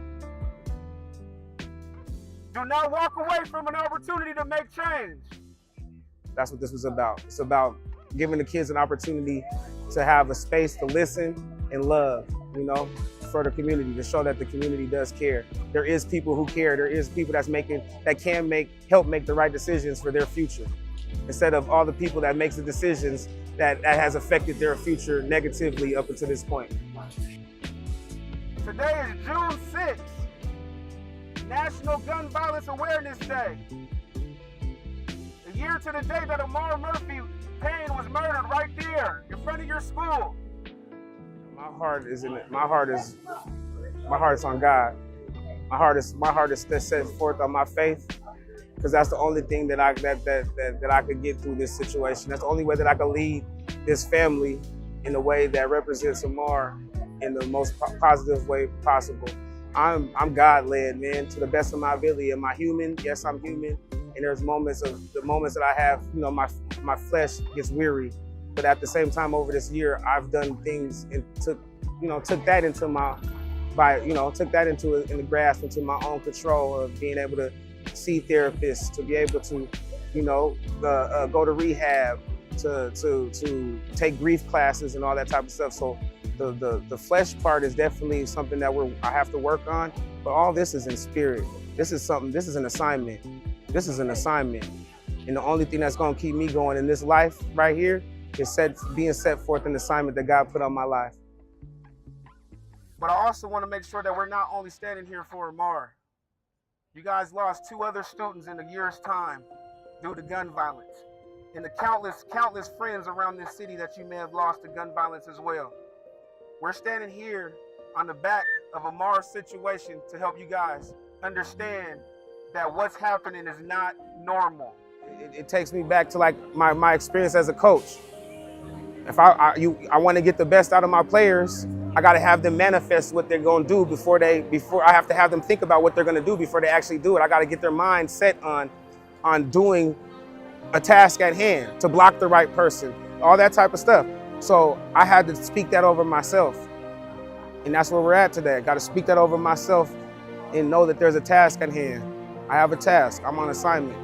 Do not walk away from an opportunity to make change. That's what this was about. It's about giving the kids an opportunity to have a space to listen and love, for the community, to show that the community does care. There is people who care. There is people that can help make the right decisions for their future, instead of all the people that makes the decisions that has affected their future negatively up until this point. Today is June 6th, National Gun Violence Awareness Day. A year to the day that Amarr Murphy-Paine was murdered right there in front of your school. My heart is on God. My heart is set forth on my faith, because that's the only thing that I could get through this situation. That's the only way that I can lead this family in a way that represents Amarr in the most positive way possible. I'm God-led, man, to the best of my ability. Am I human? Yes, I'm human. And there's the moments that I have, my flesh gets weary. But at the same time, over this year, I've done things and took that into in the grasp, into my own control of being able to see therapists, to be able to, go to rehab, to take grief classes and all that type of stuff. So the flesh part is definitely something that I have to work on, but all this is in spirit. This is an assignment. This is an assignment. And the only thing that's gonna keep me going in this life right here is being set forth an assignment that God put on my life. But I also wanna make sure that we're not only standing here for Amarr. You guys lost 2 other students in a year's time due to gun violence. And the countless friends around this city that you may have lost to gun violence as well. We're standing here on the back of Amarr's situation to help you guys understand that what's happening is not normal. It takes me back to like my experience as a coach. If I want to get the best out of my players, I got to have them manifest what they're going to do before I have to have them think about what they're going to do before they actually do it. I got to get their mind set on doing a task at hand, to block the right person, all that type of stuff. So I had to speak that over myself. And that's where we're at today. I got to speak that over myself and know that there's a task at hand. I have a task. I'm on assignment.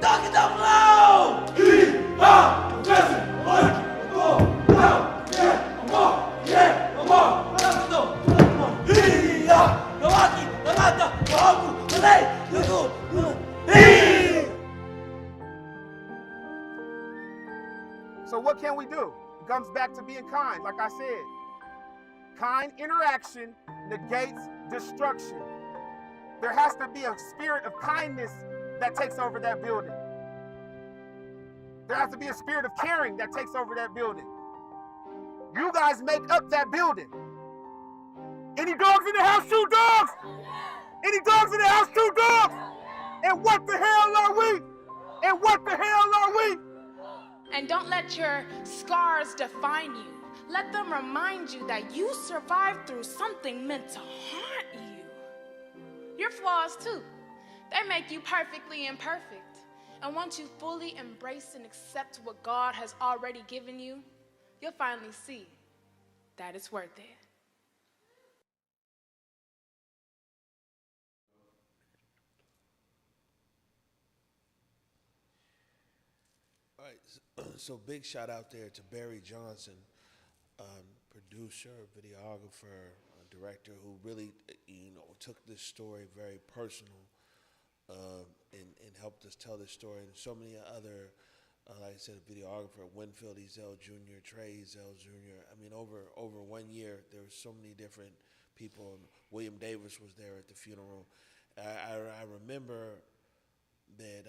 Talk it up loud! So what can we do? It comes back to being kind, like I said. Kind interaction negates destruction. There has to be a spirit of kindness that takes over that building. There has to be a spirit of caring that takes over that building. You guys make up that building. Any dogs in the house? Shoot dogs! Any dogs in the house? Shoot dogs! And what the hell are we? And what the hell are we? And don't let your scars define you. Let them remind you that you survived through something meant to haunt you. Your flaws too. They make you perfectly imperfect. And once you fully embrace and accept what God has already given you, you'll finally see that it's worth it. All right, so big shout out there to Barry Johnson, producer, videographer, director, who really, took this story very personal and helped us tell this story. And so many other, like I said, videographer, Winfield Ezell Jr., Trey Ezell Jr. I mean, over 1 year, there were so many different people. William Davis was there at the funeral. I remember that.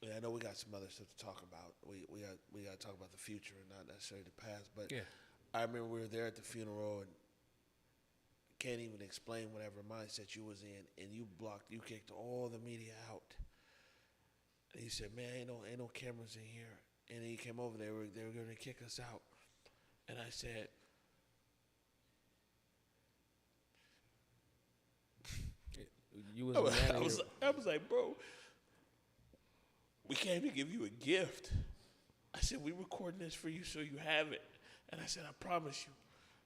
And I know we got some other stuff to talk about. We got to talk about the future and not necessarily the past. But yeah. I remember we were there at the funeral and can't even explain whatever mindset you was in, and you kicked all the media out. And he said, "Man, ain't no cameras in here." And he came over. They were going to kick us out. And I said, "You was a man." I was like, bro. We can't even give you a gift. I said, we recording this for you so you have it. And I said, I promise you,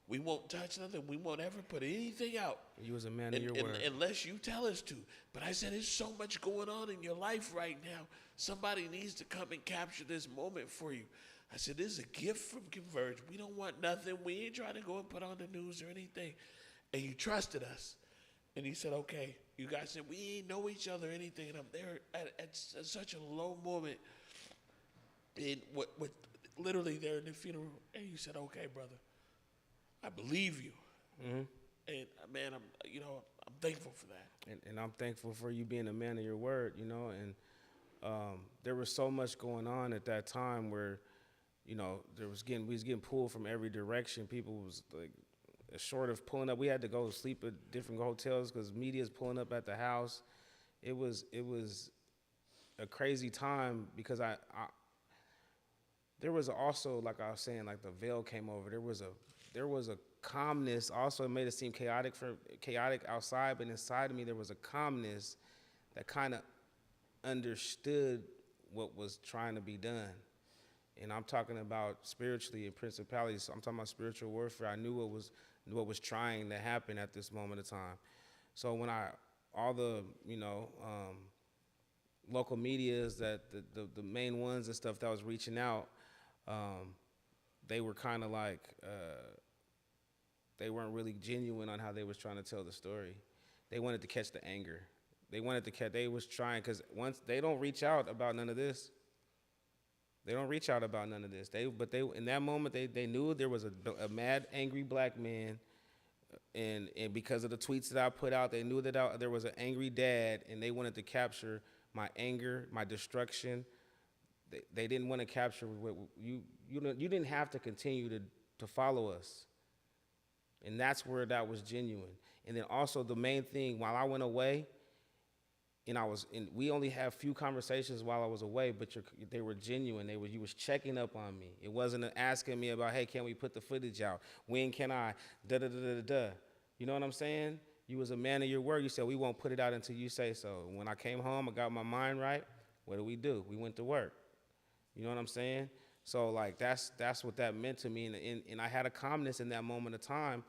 we won't touch nothing. We won't ever put anything out. You was a man of your word. Unless you tell us to. But I said, there's so much going on in your life right now. Somebody needs to come and capture this moment for you. I said, this is a gift from Converge. We don't want nothing. We ain't trying to go and put on the news or anything. And you trusted us. And he said, okay. You guys said, we ain't know each other or anything. And I'm there at such a low moment. And what literally there in the funeral. And you said, okay, brother, I believe you. Mm-hmm. And man, I'm thankful for that. And I'm thankful for you being a man of your word, and there was so much going on at that time where, we was getting pulled from every direction. People was like, short of pulling up, we had to go sleep at different hotels because media's pulling up at the house. It was a crazy time because I there was also, like I was saying, like the veil came over. There was a calmness. Also, it made it seem chaotic outside, but inside of me there was a calmness that kind of understood what was trying to be done. And I'm talking about spiritually and principalities. So I'm talking about spiritual warfare. I knew what was trying to happen at this moment of time. So when all the local medias, that the main ones and stuff that was reaching out, they were kind of like they weren't really genuine on how they was trying to tell the story. They wanted to catch the anger. They was trying, because once they don't reach out about none of this. They don't reach out about none of this. But in that moment they knew there was a mad, angry black man, and because of the tweets that I put out, they knew that there was an angry dad, and they wanted to capture my anger, my destruction. They didn't want to capture what you didn't have to continue to follow us, and that's where that was genuine. And then also the main thing, while I went away. And we only had a few conversations while I was away, but they were genuine. You was checking up on me. It wasn't asking me about, hey, can we put the footage out? When can I? Da-da-da-da-da. You know what I'm saying? You was a man of your word. You said, we won't put it out until you say so. When I came home, I got my mind right. What do? We went to work. You know what I'm saying? So, like, that's what that meant to me. And I had a calmness in that moment of time.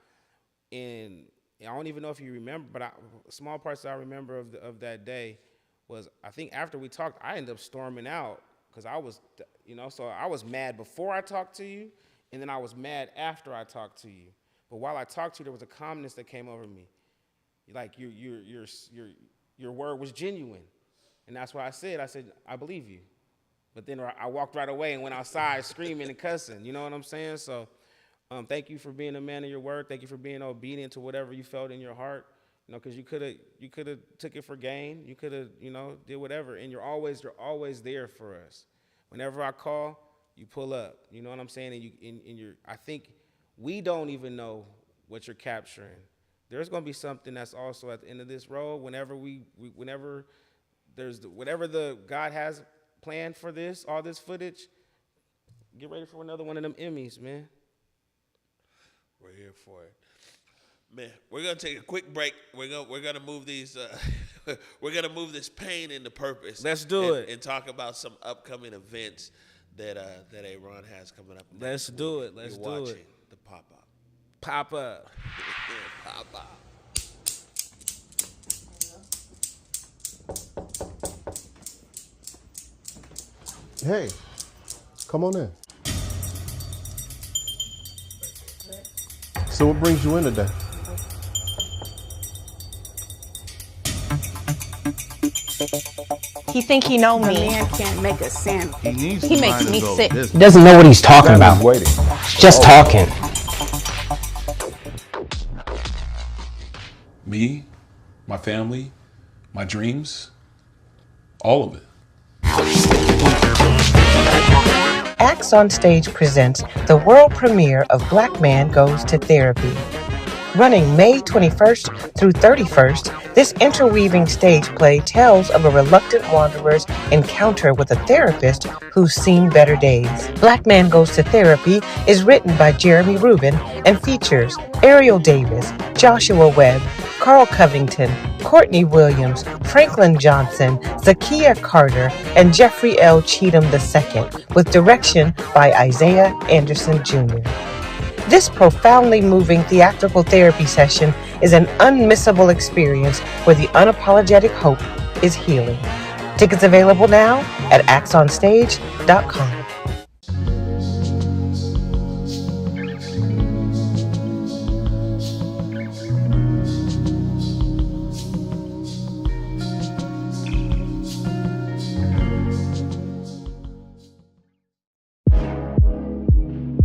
And I don't even know if you remember, but small parts that I remember of that day was, I think after we talked, I ended up storming out because I was, so I was mad before I talked to you, and then I was mad after I talked to you. But while I talked to you, there was a calmness that came over me. Like your word was genuine, and that's why I said, I believe you. But then I walked right away and went outside screaming and cussing. You know what I'm saying? So Thank you for being a man of your word. Thank you for being obedient to whatever you felt in your heart. Because you could have took it for gain. You could have, did whatever. And you're always there for us. Whenever I call, you pull up. You know what I'm saying? And I think we don't even know what you're capturing. There's going to be something that's also at the end of this road. Whenever whatever the God has planned for this, all this footage, get ready for another one of them Emmys, man. We're here for it. Man, we're gonna take a quick break. We're gonna move these. We're gonna move this pain into purpose. Let's do it and talk about some upcoming events that Arron has coming up. Let's do it. Let's You're do watching it. The pop up. Pop up. Pop up. Hey, come on in. So what brings you in today? He think he know A me. man can't make a sandwich. He makes me sick. Doesn't know what he's talking about. Waiting. Just talking. Me, my family, my dreams, all of it. Acts on Stage presents the world premiere of Black Man Goes to Therapy. Running May 21st through 31st, this interweaving stage play tells of a reluctant wanderer's encounter with a therapist who's seen better days. Black Man Goes to Therapy is written by Jeremy Rubin and features Ariel Davis, Joshua Webb, Carl Covington, Courtney Williams, Franklin Johnson, Zakiya Carter, and Jeffrey L. Cheatham II, with direction by Isaiah Anderson Jr. This profoundly moving theatrical therapy session is an unmissable experience where the unapologetic hope is healing. Tickets available now at axonstage.com.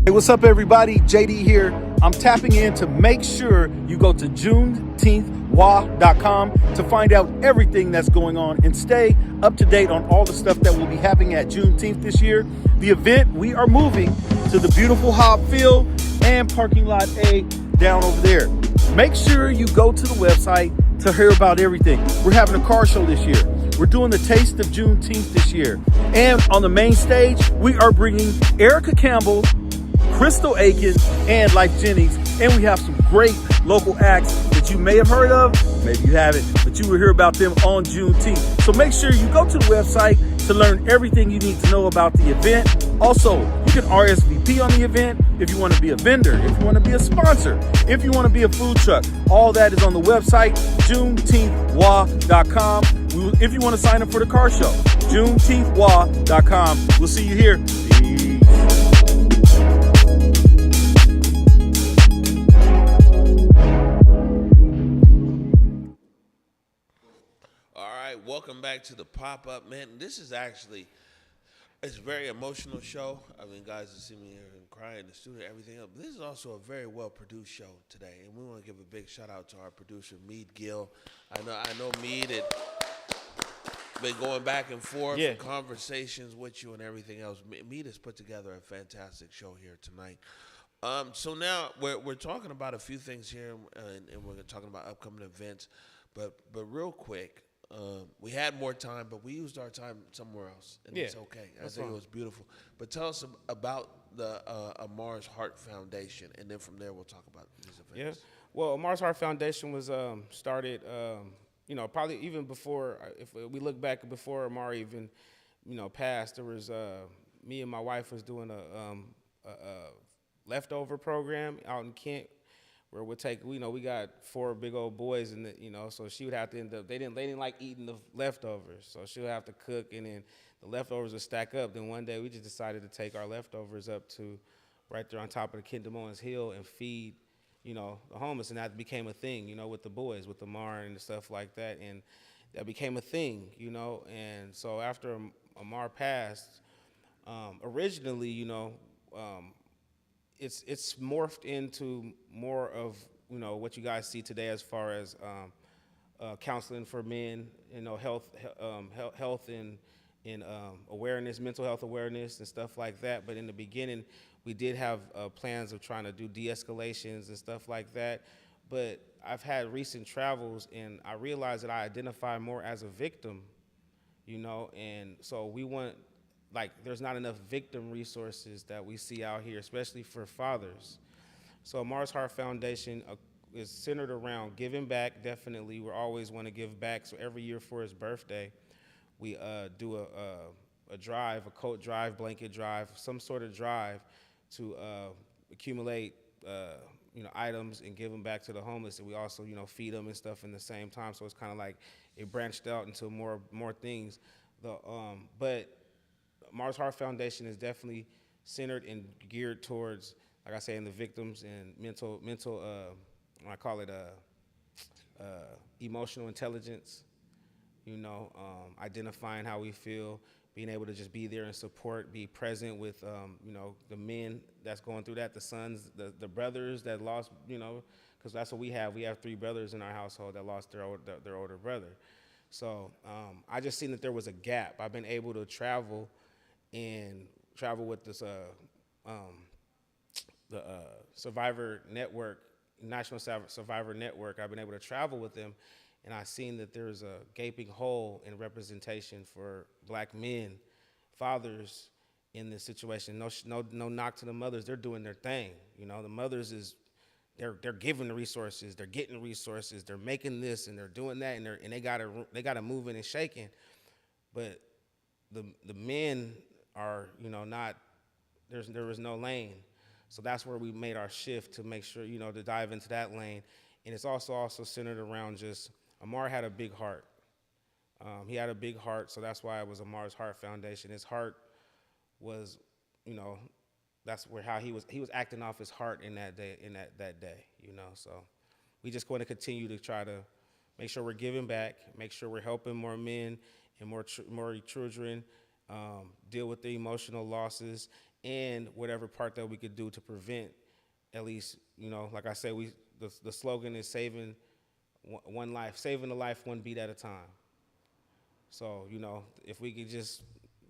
Hey, what's up, everybody? JD here. I'm tapping in to make sure you go to juneteenthwa.com to find out everything that's going on and stay up to date on all the stuff that will be happening at Juneteenth this year. The event, we are moving to the beautiful Hobb Field and parking lot A down over there. Make sure you go to the website to hear about everything. We're having a car show this year. We're doing the Taste of Juneteenth this year. And on the main stage, we are bringing Erica Campbell, Crystal Aiken, and Life Jennings, and we have some great local acts that you may have heard of, maybe you haven't, but you will hear about them on Juneteenth. So make sure you go to the website to learn everything you need to know about the event. Also, you can RSVP on the event if you want to be a vendor, if you want to be a sponsor, if you want to be a food truck. All that is on the website, juneteenthwa.com. If you want to sign up for the car show, juneteenthwa.com. We'll see you here. Peace. Welcome back to the pop-up, man. This is actually, it's a very emotional show. I mean, guys have seen me here and cry in the studio, everything else. But this is also a very well-produced show today, and we want to give a big shout-out to our producer, Mead Gill. I know Mead had been going back and forth, conversations with you and everything else. Mead has put together a fantastic show here tonight. So now we're talking about a few things here, and we're talking about upcoming events. But real quick, we had more time, but we used our time somewhere else, and it's okay. I think it was beautiful. But tell us about the Amarr's Heart Foundation, and then from there we'll talk about these events. Yeah. Well, Amarr's Heart Foundation was started, probably even before. If we look back before Amarr even, passed, there was me and my wife was doing a leftover program out in Kent, where we'll take, we got 4 big old boys, and so she would have to end up, they didn't like eating the leftovers, so she would have to cook, and then the leftovers would stack up. Then one day we just decided to take our leftovers up to right there on top of the Kent Demones Hill and feed, the homeless, and that became a thing, with the boys, with Amarr and stuff like that, and that became a thing, and so after Amarr passed, originally, it's morphed into more of, you know, what you guys see today as far as counseling for men, you know, health and awareness, mental health awareness and stuff like that. But in the beginning, we did have plans of trying to do de-escalations and stuff like that. But I've had recent travels, and I realized that I identify more as a victim, you know, and so we want, like, there's not enough victim resources that we see out here, especially for fathers. So Amarr's Heart Foundation is centered around giving back. Definitely, we always want to give back. So every year for his birthday, we do a drive, a coat drive, blanket drive, some sort of drive to accumulate you know, items and give them back to the homeless. And we also, you know, feed them and stuff in the same time. So it's kind of like it branched out into more things. But Amarr's Heart Foundation is definitely centered and geared towards, like I say, in the victims and mental I call it emotional intelligence, you know, identifying how we feel, being able to just be there and support, be present with, you know, the men that's going through that, the sons, the brothers that lost, you know, because that's what we have. We have 3 brothers in our household that lost their older brother. So I just seen that there was a gap. I've been able to travel with this the Survivor Network, National Survivor Network. I've been able to travel with them, and I've seen that there's a gaping hole in representation for black men, fathers in this situation. No knock to the mothers. They're doing their thing. You know, the mothers they're giving the resources, they're getting resources, they're making this and they're doing that, and they gotta move in and shaking. But the men are, you know, not, there is no lane. So that's where we made our shift to make sure, you know, to dive into that lane. And it's also centered around just, Amarr had a big heart. He had a big heart, so that's why it was Amarr's Heart Foundation. His heart was, you know, that's where how he was acting off his heart in that day, you know. So we just going to continue to try to make sure we're giving back, make sure we're helping more men and more children deal with the emotional losses, and whatever part that we could do to prevent, at least, you know, like I say, the slogan is saving one life, saving a life one beat at a time. So, you know, if we could just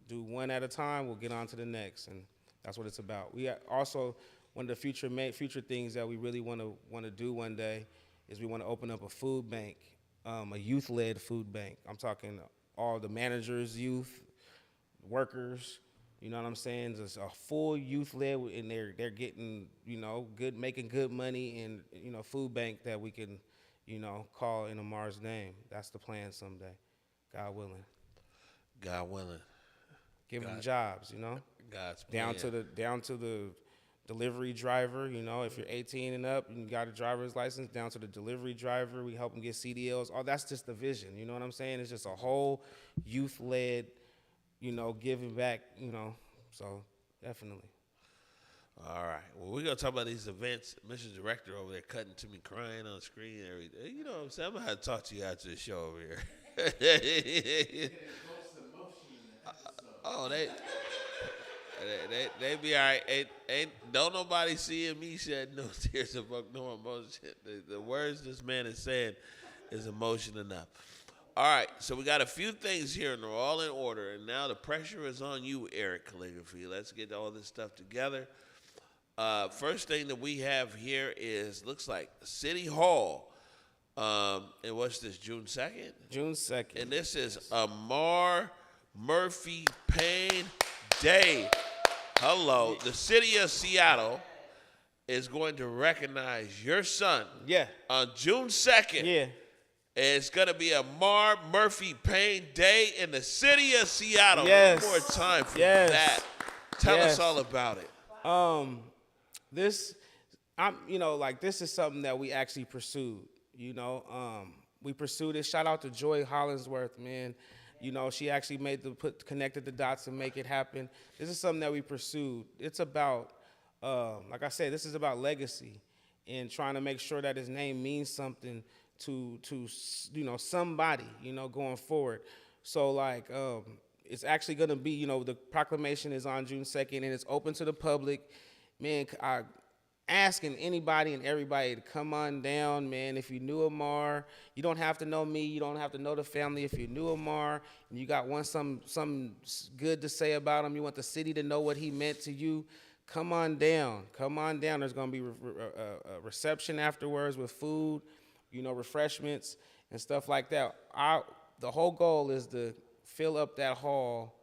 do one at a time, we'll get on to the next, and that's what it's about. We also, one of the future things that we really want to do one day is we want to open up a food bank, a youth-led food bank. I'm talking all the managers, youth, workers, you know what I'm saying? Just a full youth-led, and they're getting, you know, making good money, and, you know, food bank that we can, you know, call in Amarr's name. That's the plan someday, God willing. God willing. Give them jobs, you know. God's plan. Down to the delivery driver, you know. If you're 18 and up and you got a driver's license, down to the delivery driver, we help them get CDLs. Oh, that's just the vision, you know what I'm saying? It's just a whole youth-led, you know, giving back, you know. So definitely. All right. Well, we're going to talk about these events. Mr. Director over there cutting to me, crying on the screen and everything. You know what I'm saying? I'm going to have to talk to you after the show over here. Oh, they be all right. Ain't don't nobody seeing me shed no tears of no emotion. The words this man is saying is emotion enough. All right, so we got a few things here, and they're all in order. And now the pressure is on you, Eric Calligraphy. Let's get all this stuff together. First thing that we have here looks like City Hall. And what's this, June 2nd? June 2nd. And this is Amarr Murphy-Paine Day. Hello. The city of Seattle is going to recognize your son. Yeah. On June 2nd. Yeah. It's going to be Amarr Murphy-Paine Day in the city of Seattle. Yes. One more time for that. Tell us all about it. This is something that we actually pursued. You know, we pursued it. Shout out to Joy Hollingsworth, man. You know, she actually connected the dots and make it happen. This is something that we pursued. It's about, like I said, this is about legacy and trying to make sure that his name means something to you know, somebody, you know, going forward. So like, it's actually going to be, you know, the proclamation is on June 2nd, and it's open to the public. man, I asking anybody and everybody to come on down, man. If you knew Amarr, you don't have to know me. You don't have to know the family. If you knew Amarr and you got something good to say about him, you want the city to know what he meant to you, come on down. Come on down. There's going to be a reception afterwards with food, refreshments and stuff like that. The whole goal is to fill up that hall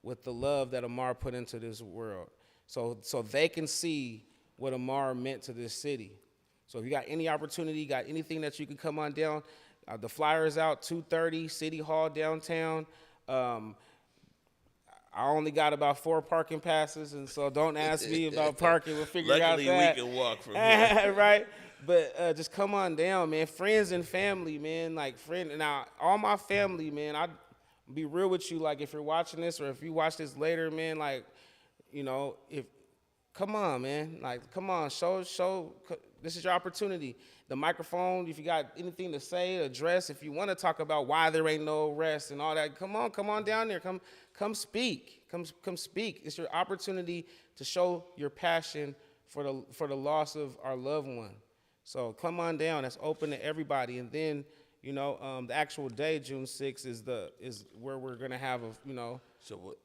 with the love that Amarr put into this world, so they can see what Amarr meant to this city. So if you got any opportunity, got anything that you can come on down, the flyer is out, 2:30, City Hall downtown. I only got about 4 parking passes, and so don't ask me about parking. We'll figure out that. Luckily, we can walk from here. Right? But just come on down, man. Friends and family, man. Now, all my family, man, I'll be real with you. Like, if you're watching this or if you watch this later, man, come on, man. Come on, show. This is your opportunity. The microphone, if you got anything to say, address, if you want to talk about why there ain't no arrest and all that, come on down there. Come speak. Come speak. It's your opportunity to show your passion for the loss of our loved one. So come on down. That's open to everybody. And then, the actual day, June 6th, is where we're gonna have a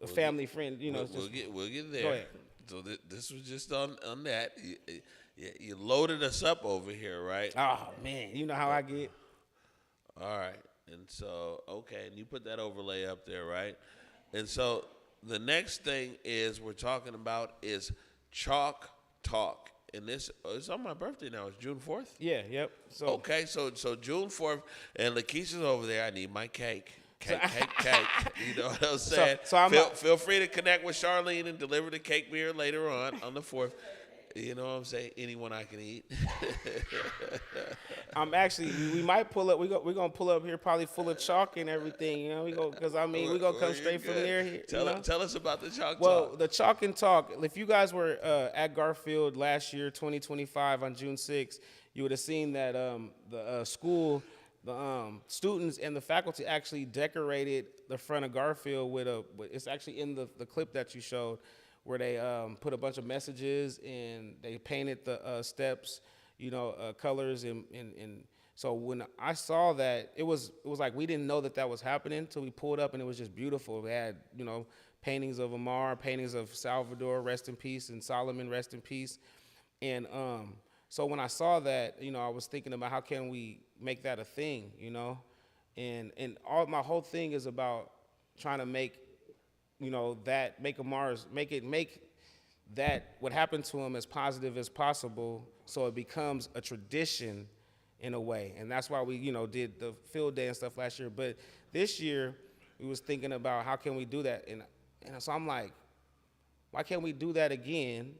family friend. We'll get there. Go ahead. So this was just on that. You loaded us up over here, right? Oh, man. You know how I get. All right. And so, okay, and you put that overlay up there, right? And so the next thing we're talking about is Chalk Talk. And it's on my birthday now. It's June 4th? Yeah, yep. So okay, so June 4th, and Lakeisha's over there. I need my cake. Cake. You know what I'm saying? Feel free to connect with Charlene and deliver the cake beer later on the 4th. You know what I'm saying? Anyone I can eat. We might pull up. We're gonna pull up here probably full of chalk and everything. We're gonna come straight from there. Tell us about the Chalk Talk. Well, the Chalk and Talk. If you guys were at Garfield last year, 2025, on June 6th, you would have seen that the school. The students and the faculty actually decorated the front of Garfield with it's actually in the clip that you showed, where they put a bunch of messages and they painted the steps, colors and so when I saw that, it was like we didn't know that was happening until we pulled up, and it was just beautiful. We had paintings of Amarr, paintings of Salvador, rest in peace, and Solomon, rest in peace, and so when I saw that, I was thinking about how can we make that a thing, and my whole thing is about trying to make, make that what happened to him as positive as possible, so it becomes a tradition in a way, and that's why we, did the field day and stuff last year. But this year, we was thinking about how can we do that, and so I'm like, why can't we do that again?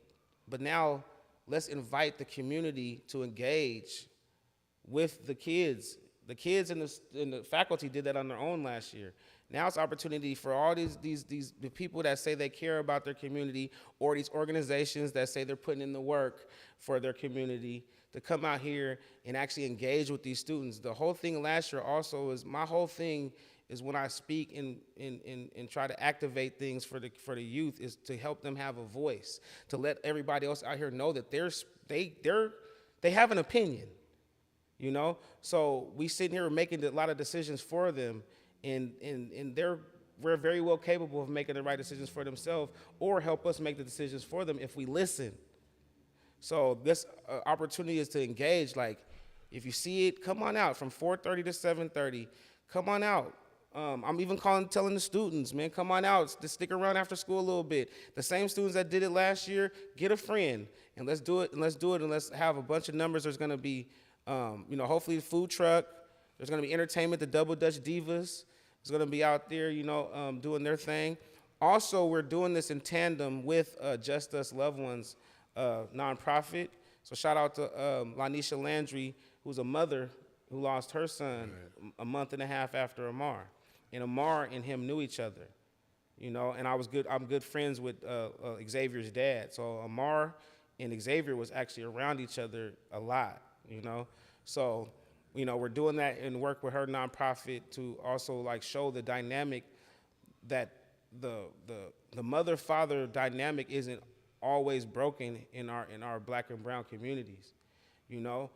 But now, let's invite the community to engage with the kids. The kids and the faculty did that on their own last year. Now it's opportunity for all the people that say they care about their community, or these organizations that say they're putting in the work for their community, to come out here and actually engage with these students. The whole thing last year also is, my whole thing is when I speak and try to activate things for the youth, is to help them have a voice, to let everybody else out here know that they have an opinion, So we sitting here making a lot of decisions for them, and we're very well capable of making the right decisions for themselves, or help us make the decisions for them if we listen. So this opportunity is to engage. Like, if you see it, come on out from 4:30 to 7:30. Come on out. I'm even telling the students, man, come on out, to stick around after school a little bit. The same students that did it last year, get a friend, and let's do it, and let's have a bunch of numbers. There's gonna be, hopefully a food truck. There's gonna be entertainment. The Double Dutch Divas is gonna be out there, doing their thing. Also, we're doing this in tandem with Just Us Loved Ones nonprofit. So shout out to Lanisha Landry, who's a mother who lost her son a month and a half after Amarr. And Amarr and him knew each other, and I'm good friends with Xavier's dad. So Amarr and Xavier was actually around each other a lot, So, we're doing that and work with her nonprofit to also show the dynamic that the mother-father dynamic isn't always broken in our black and brown communities. You know,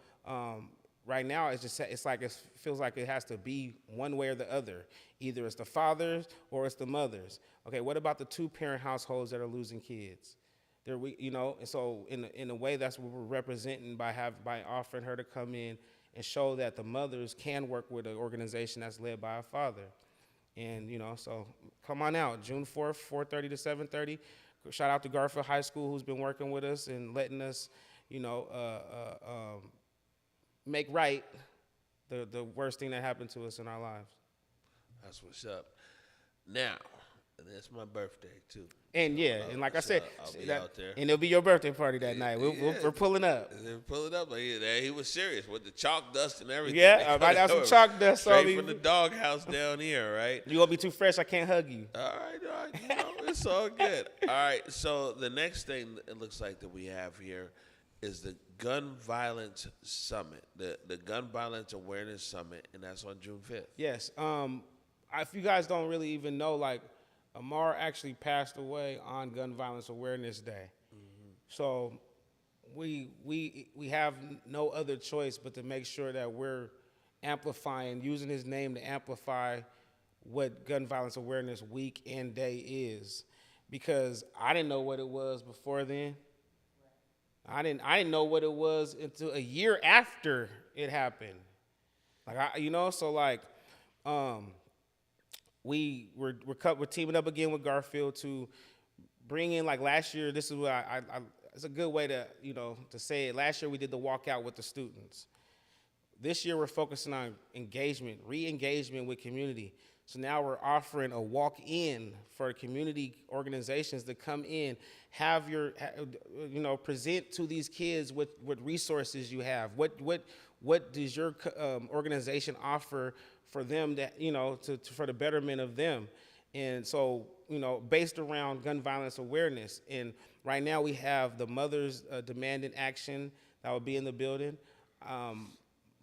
right now it's like it feels like it has to be one way or the other. Either it's the fathers or it's the mothers. Okay, what about the 2-parent households that are losing kids? You know, and so in a way, that's what we're representing by offering her to come in and show that the mothers can work with an organization that's led by a father. And, you know, so come on out, June 4th, 4:30 to 7:30. Shout out to Garfield High School, who's been working with us and letting us, you know, make right the worst thing that happened to us in our lives. That's what's up. Now, and it's my birthday too. And yeah, and like I said, I'll be out there. And it'll be your birthday party that night. We're pulling up. They're pulling up. Like, he was serious with the chalk dust and everything. Yeah, I might have some chalk dust on me. Straight from the doghouse down here, right? You gonna be too fresh? I can't hug you. All right, you know, it's all good. All right, so the next thing it looks like that we have here is the Gun Violence Summit, the Gun Violence Awareness Summit, and that's on June 5th. Yes. If you guys don't really even know, like, Amarr actually passed away on Gun Violence Awareness Day. Mm-hmm. So we have no other choice but to make sure that we're amplifying, using his name to amplify what Gun Violence Awareness Week and Day is. Because I didn't know what it was before then. I didn't know what it was until a year after it happened. We're teaming up again with Garfield to bring in, like, last year. This is what it's a good way to, you know, to say it. Last year we did the walkout with the students. This year we're focusing on engagement, re-engagement with community. So now we're offering a walk-in for community organizations to come in, present to these kids what resources you have. What does your organization offer for them that, you know, for the betterment of them? And so, you know, based around gun violence awareness. And right now we have the mothers demanding action that will be in the building.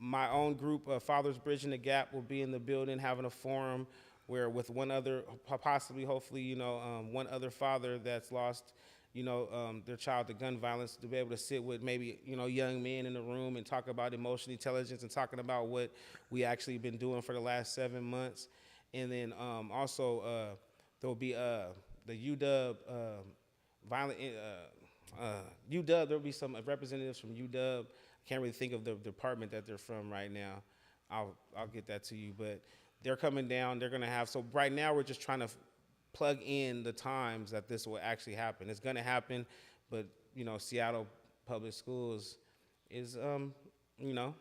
My own group, Fathers Bridging the Gap, will be in the building having a forum where with one other, hopefully, you know, one other father that's lost, you know, their child to gun violence, to be able to sit with maybe, you know, young men in the room and talk about emotional intelligence and talking about what we actually been doing for the last 7 months. And then also there'll be the UW UW. There'll be some representatives from UW. I can't really think of the department that they're from right now. I'll get that to you, but they're coming down. They're gonna have, so right now we're just trying to plug in the times that this will actually happen. It's gonna happen, but, you know, Seattle Public Schools is, you know,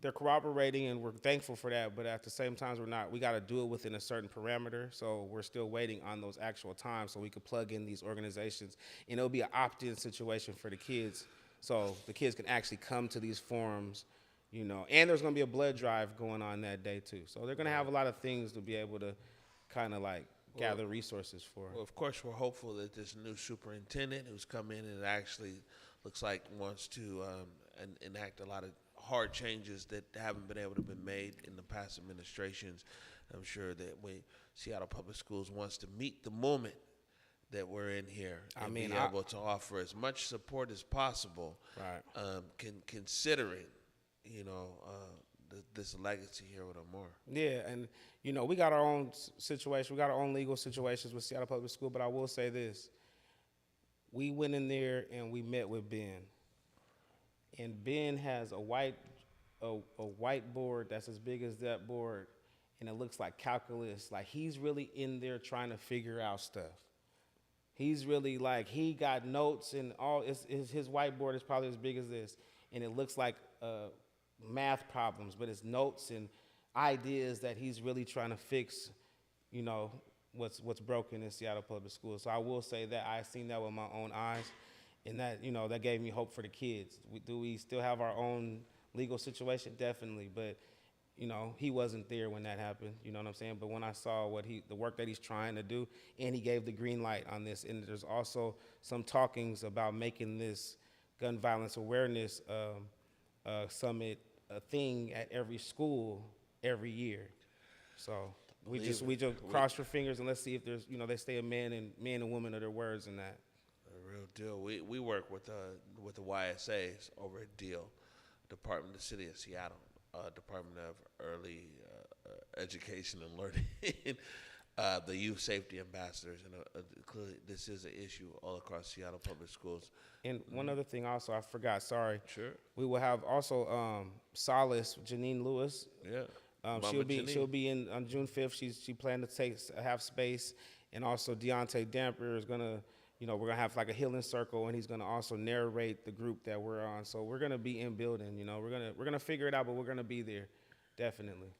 they're cooperating, and we're thankful for that, but at the same time, we gotta do it within a certain parameter, so we're still waiting on those actual times so we could plug in these organizations, and it'll be an opt-in situation for the kids, so the kids can actually come to these forums, you know, and there's gonna be a blood drive going on that day too, so they're gonna have a lot of things to be able to kind of like gather resources for. Well, of course, we're hopeful that this new superintendent who's come in and actually looks like wants to enact a lot of hard changes that haven't been able to be made in the past administrations. I'm sure that Seattle Public Schools wants to meet the moment that we're in here and be able to offer as much support as possible, right? Considering, you know, this legacy here with Amarr. Yeah, and, you know, we got our own situation. We got our own legal situations with Seattle Public School, but I will say this. We went in there and we met with Ben. And Ben has a whiteboard that's as big as that board, and it looks like calculus. Like, he's really in there trying to figure out stuff. He's really, like, he got notes and all. His whiteboard is probably as big as this, and it looks like math problems, but it's notes and ideas that he's really trying to fix, you know, what's broken in Seattle Public Schools. So I will say that I seen that with my own eyes, and that, you know, that gave me hope for the kids. Do we still have our own legal situation? Definitely, but, you know, he wasn't there when that happened, you know what I'm saying? But when I saw the work that he's trying to do, and he gave the green light on this, and there's also some talkings about making this gun violence awareness summit a thing at every school every year. So we just cross your fingers and let's see if there's, you know, they stay a man and woman of their words in that. Real Deal. We work with the YSAs over at Deal, Department of the City of Seattle, Department of Early Education and Learning, the youth safety ambassadors, and clearly this is an issue all across Seattle public schools. And one other thing also, I forgot, sorry. Sure. We will have also Solace, Janine Lewis. Yeah. She'll be in on June 5th. She planned to have space, and also Deontay Damper is gonna, we're gonna have like a healing circle, and he's gonna also narrate the group that we're on. So we're gonna be in building. We're gonna figure it out, but we're gonna be there, definitely.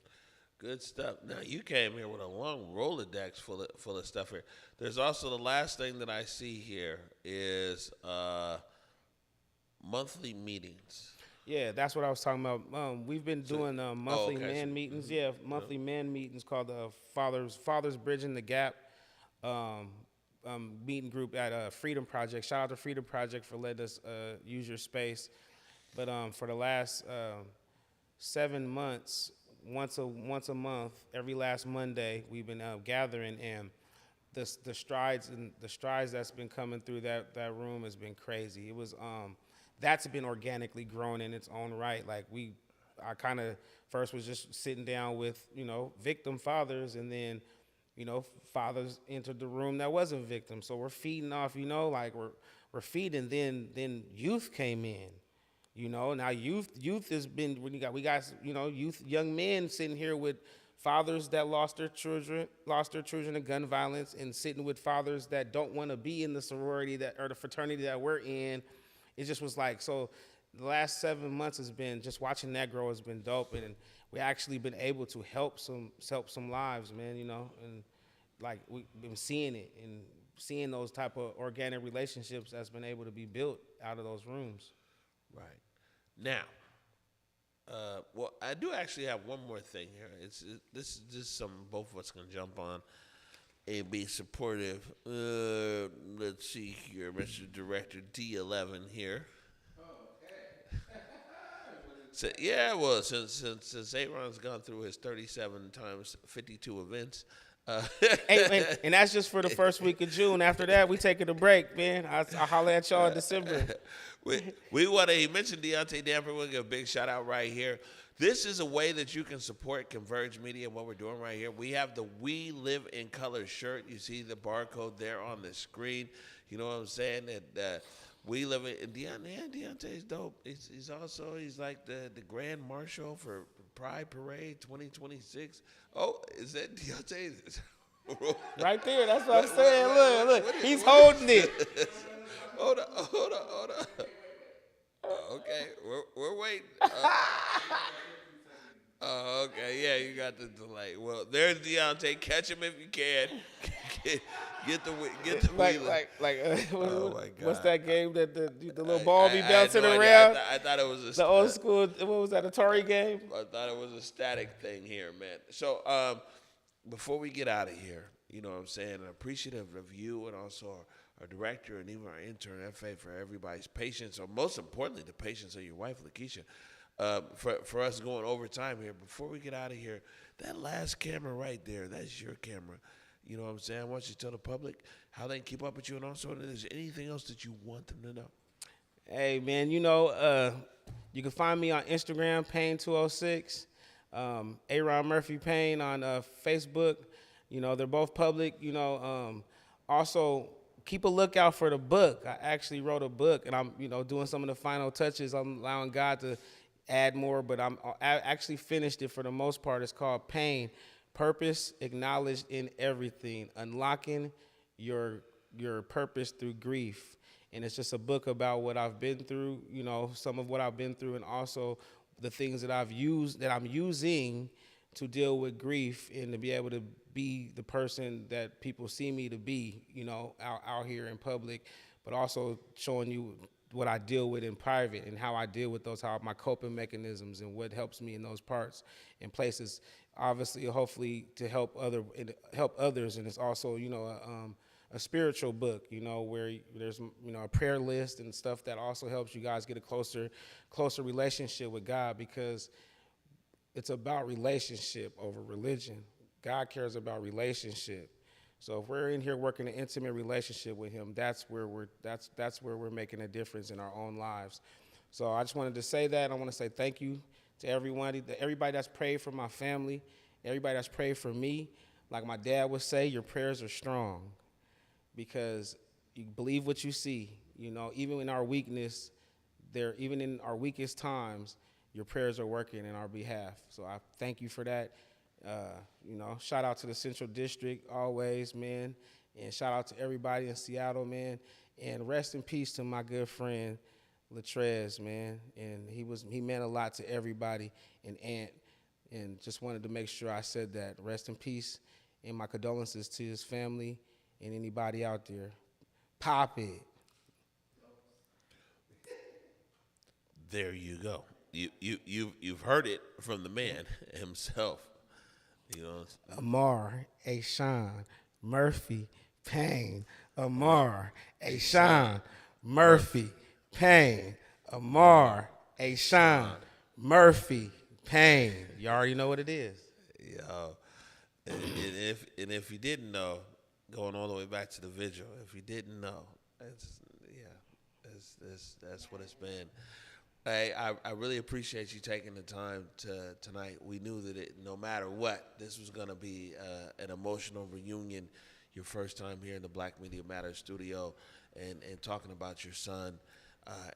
Good stuff. Now you came here with a long Rolodex full of stuff here. There's also the last thing that I see here is monthly meetings. Yeah, that's what I was talking about. We've been doing monthly man meetings. Yeah, monthly man meetings called the Fathers Bridging the Gap meeting group at Freedom Project. Shout out to Freedom Project for letting us use your space. But for the last 7 months, once a month, every last Monday, we've been gathering, and the strides that's been coming through that room has been crazy. It was that's been organically growing in its own right. Like I kind of first was just sitting down with victim fathers, and then fathers entered the room that wasn't victims. So we're feeding off, like we're feeding. Then youth came in. Now youth has been, we got youth, young men sitting here with fathers that lost their children to gun violence, and sitting with fathers that don't want to be in the sorority or the fraternity that we're in. It just was like, so the last 7 months has been, just watching that grow has been dope, and we actually been able to help some lives, man, and like we've been seeing it and seeing those type of organic relationships that's been able to be built out of those rooms. Right. Now, well, I do actually have one more thing here. This is just something both of us can jump on and be supportive. Let's see here, Mr. Director D11 here. So, yeah, well, since Arron's gone through his 37 times 52 events. And that's just for the first week of June. After that, we taking a break, man. I'll holler at y'all in December. We want to, he mentioned Deontay Damper. We'll give a big shout out right here. This is a way that you can support Converge Media and what we're doing right here. We have the We Live in Color shirt. You see the barcode there on the screen. You know what I'm saying? That we live in Deontay's dope. He's like the Grand Marshal for Pride Parade 2026. Oh, is that Deontay? Right there. That's what I'm saying. Look. He's holding it. Hold on. Okay, we're waiting. Okay, yeah, you got the delay. Well, there's Deontay. Catch him if you can. Get the oh my God. What's that game that the little ball be bouncing around? I thought it was the old school. What was that, Atari game? I thought it was a static thing here, man. So before we get out of here, you know what I'm saying, I'm appreciative of you and also our director and even our intern, FA, for everybody's patience, or most importantly, the patience of your wife, Lakeisha, for us going over time here. Before we get out of here, that last camera right there, that's your camera. You know what I'm saying? I want you to tell the public how they can keep up with you, and also if there's anything else that you want them to know. Hey, man, you can find me on Instagram, Paine206, Arron Murphy-Paine on Facebook. They're both public. Also, keep a lookout for the book. I actually wrote a book, and I'm, doing some of the final touches. I'm allowing God to add more, but I actually finished it for the most part. It's called Pain, Purpose Acknowledged in Everything, Unlocking Your Purpose Through Grief. And it's just a book about what I've been through, some of what I've been through, and also the things that I'm using to deal with grief and to be able to be the person that people see me to be, out here in public, but also showing you what I deal with in private and how I deal with those, how my coping mechanisms and what helps me in those parts and places, obviously, hopefully to help others. And it's also, a spiritual book, where there's, a prayer list and stuff that also helps you guys get a closer relationship with God, because it's about relationship over religion. God cares about relationship. So if we're in here working an intimate relationship with him, that's where we're making a difference in our own lives. So I just wanted to say that. I want to say thank you to everybody that's prayed for my family, everybody that's prayed for me. Like my dad would say, your prayers are strong because you believe what you see. You know, even in our weakness, even in our weakest times, your prayers are working in our behalf. So I thank you for that. You know, shout out to the Central District always, man. And shout out to everybody in Seattle, man. And rest in peace to my good friend, Latrez, man. And he meant a lot to everybody and Ant. And just wanted to make sure I said that. Rest in peace and my condolences to his family and anybody out there. Pop it. There you go. You've heard it from the man himself. You know, Amarr Murphy-Paine. Amarr Murphy-Paine. Amarr Murphy-Paine. You already know what it is. Yo, and if you didn't know, going all the way back to the vigil, if you didn't know, that's what it's been. I really appreciate you taking the time tonight. We knew that no matter what, this was going to be an emotional reunion, your first time here in the Black Media Matters studio and talking about your son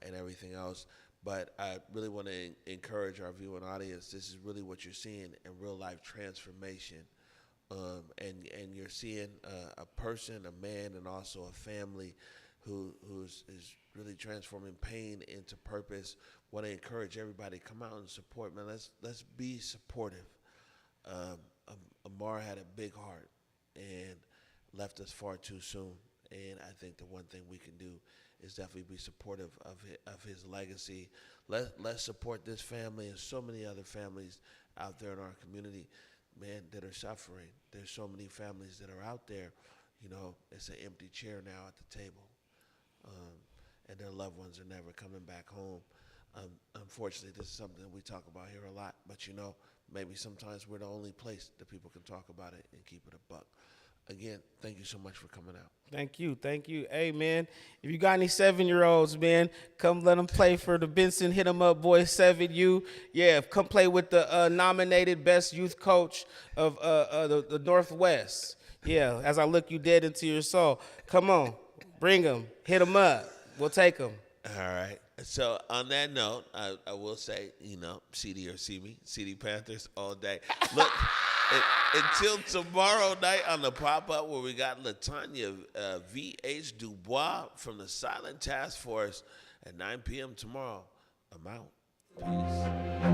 and everything else. But I really want to encourage our viewing audience. This is really what you're seeing in real-life transformation. And you're seeing a person, a man, and also a family who's really transforming pain into purpose. Want to encourage everybody to come out and support, man. Let's be supportive. Amarr had a big heart and left us far too soon. And I think the one thing we can do is definitely be supportive of his legacy. Let's support this family and so many other families out there in our community, man, that are suffering. There's so many families that are out there. You know, it's an empty chair now at the table. And their loved ones are never coming back home. Unfortunately, this is something that we talk about here a lot, but you know, maybe sometimes we're the only place that people can talk about it and keep it a buck. Again, thank you so much for coming out. Thank you. Hey, man, if you got any 7-year-olds, man, come let them play for the Benson Hit 'em Up Boys 7U. Yeah, come play with the nominated best youth coach of the Northwest. Yeah, as I look you dead into your soul. Come on, bring them, hit them up. We'll take them. All right. So on that note, I will say, you know, CD or see me, CD Panthers all day. Look, until tomorrow night on the pop-up where we got Latanya V.H. Dubois from the Silent Task Force at 9 p.m. tomorrow. I'm out. Peace.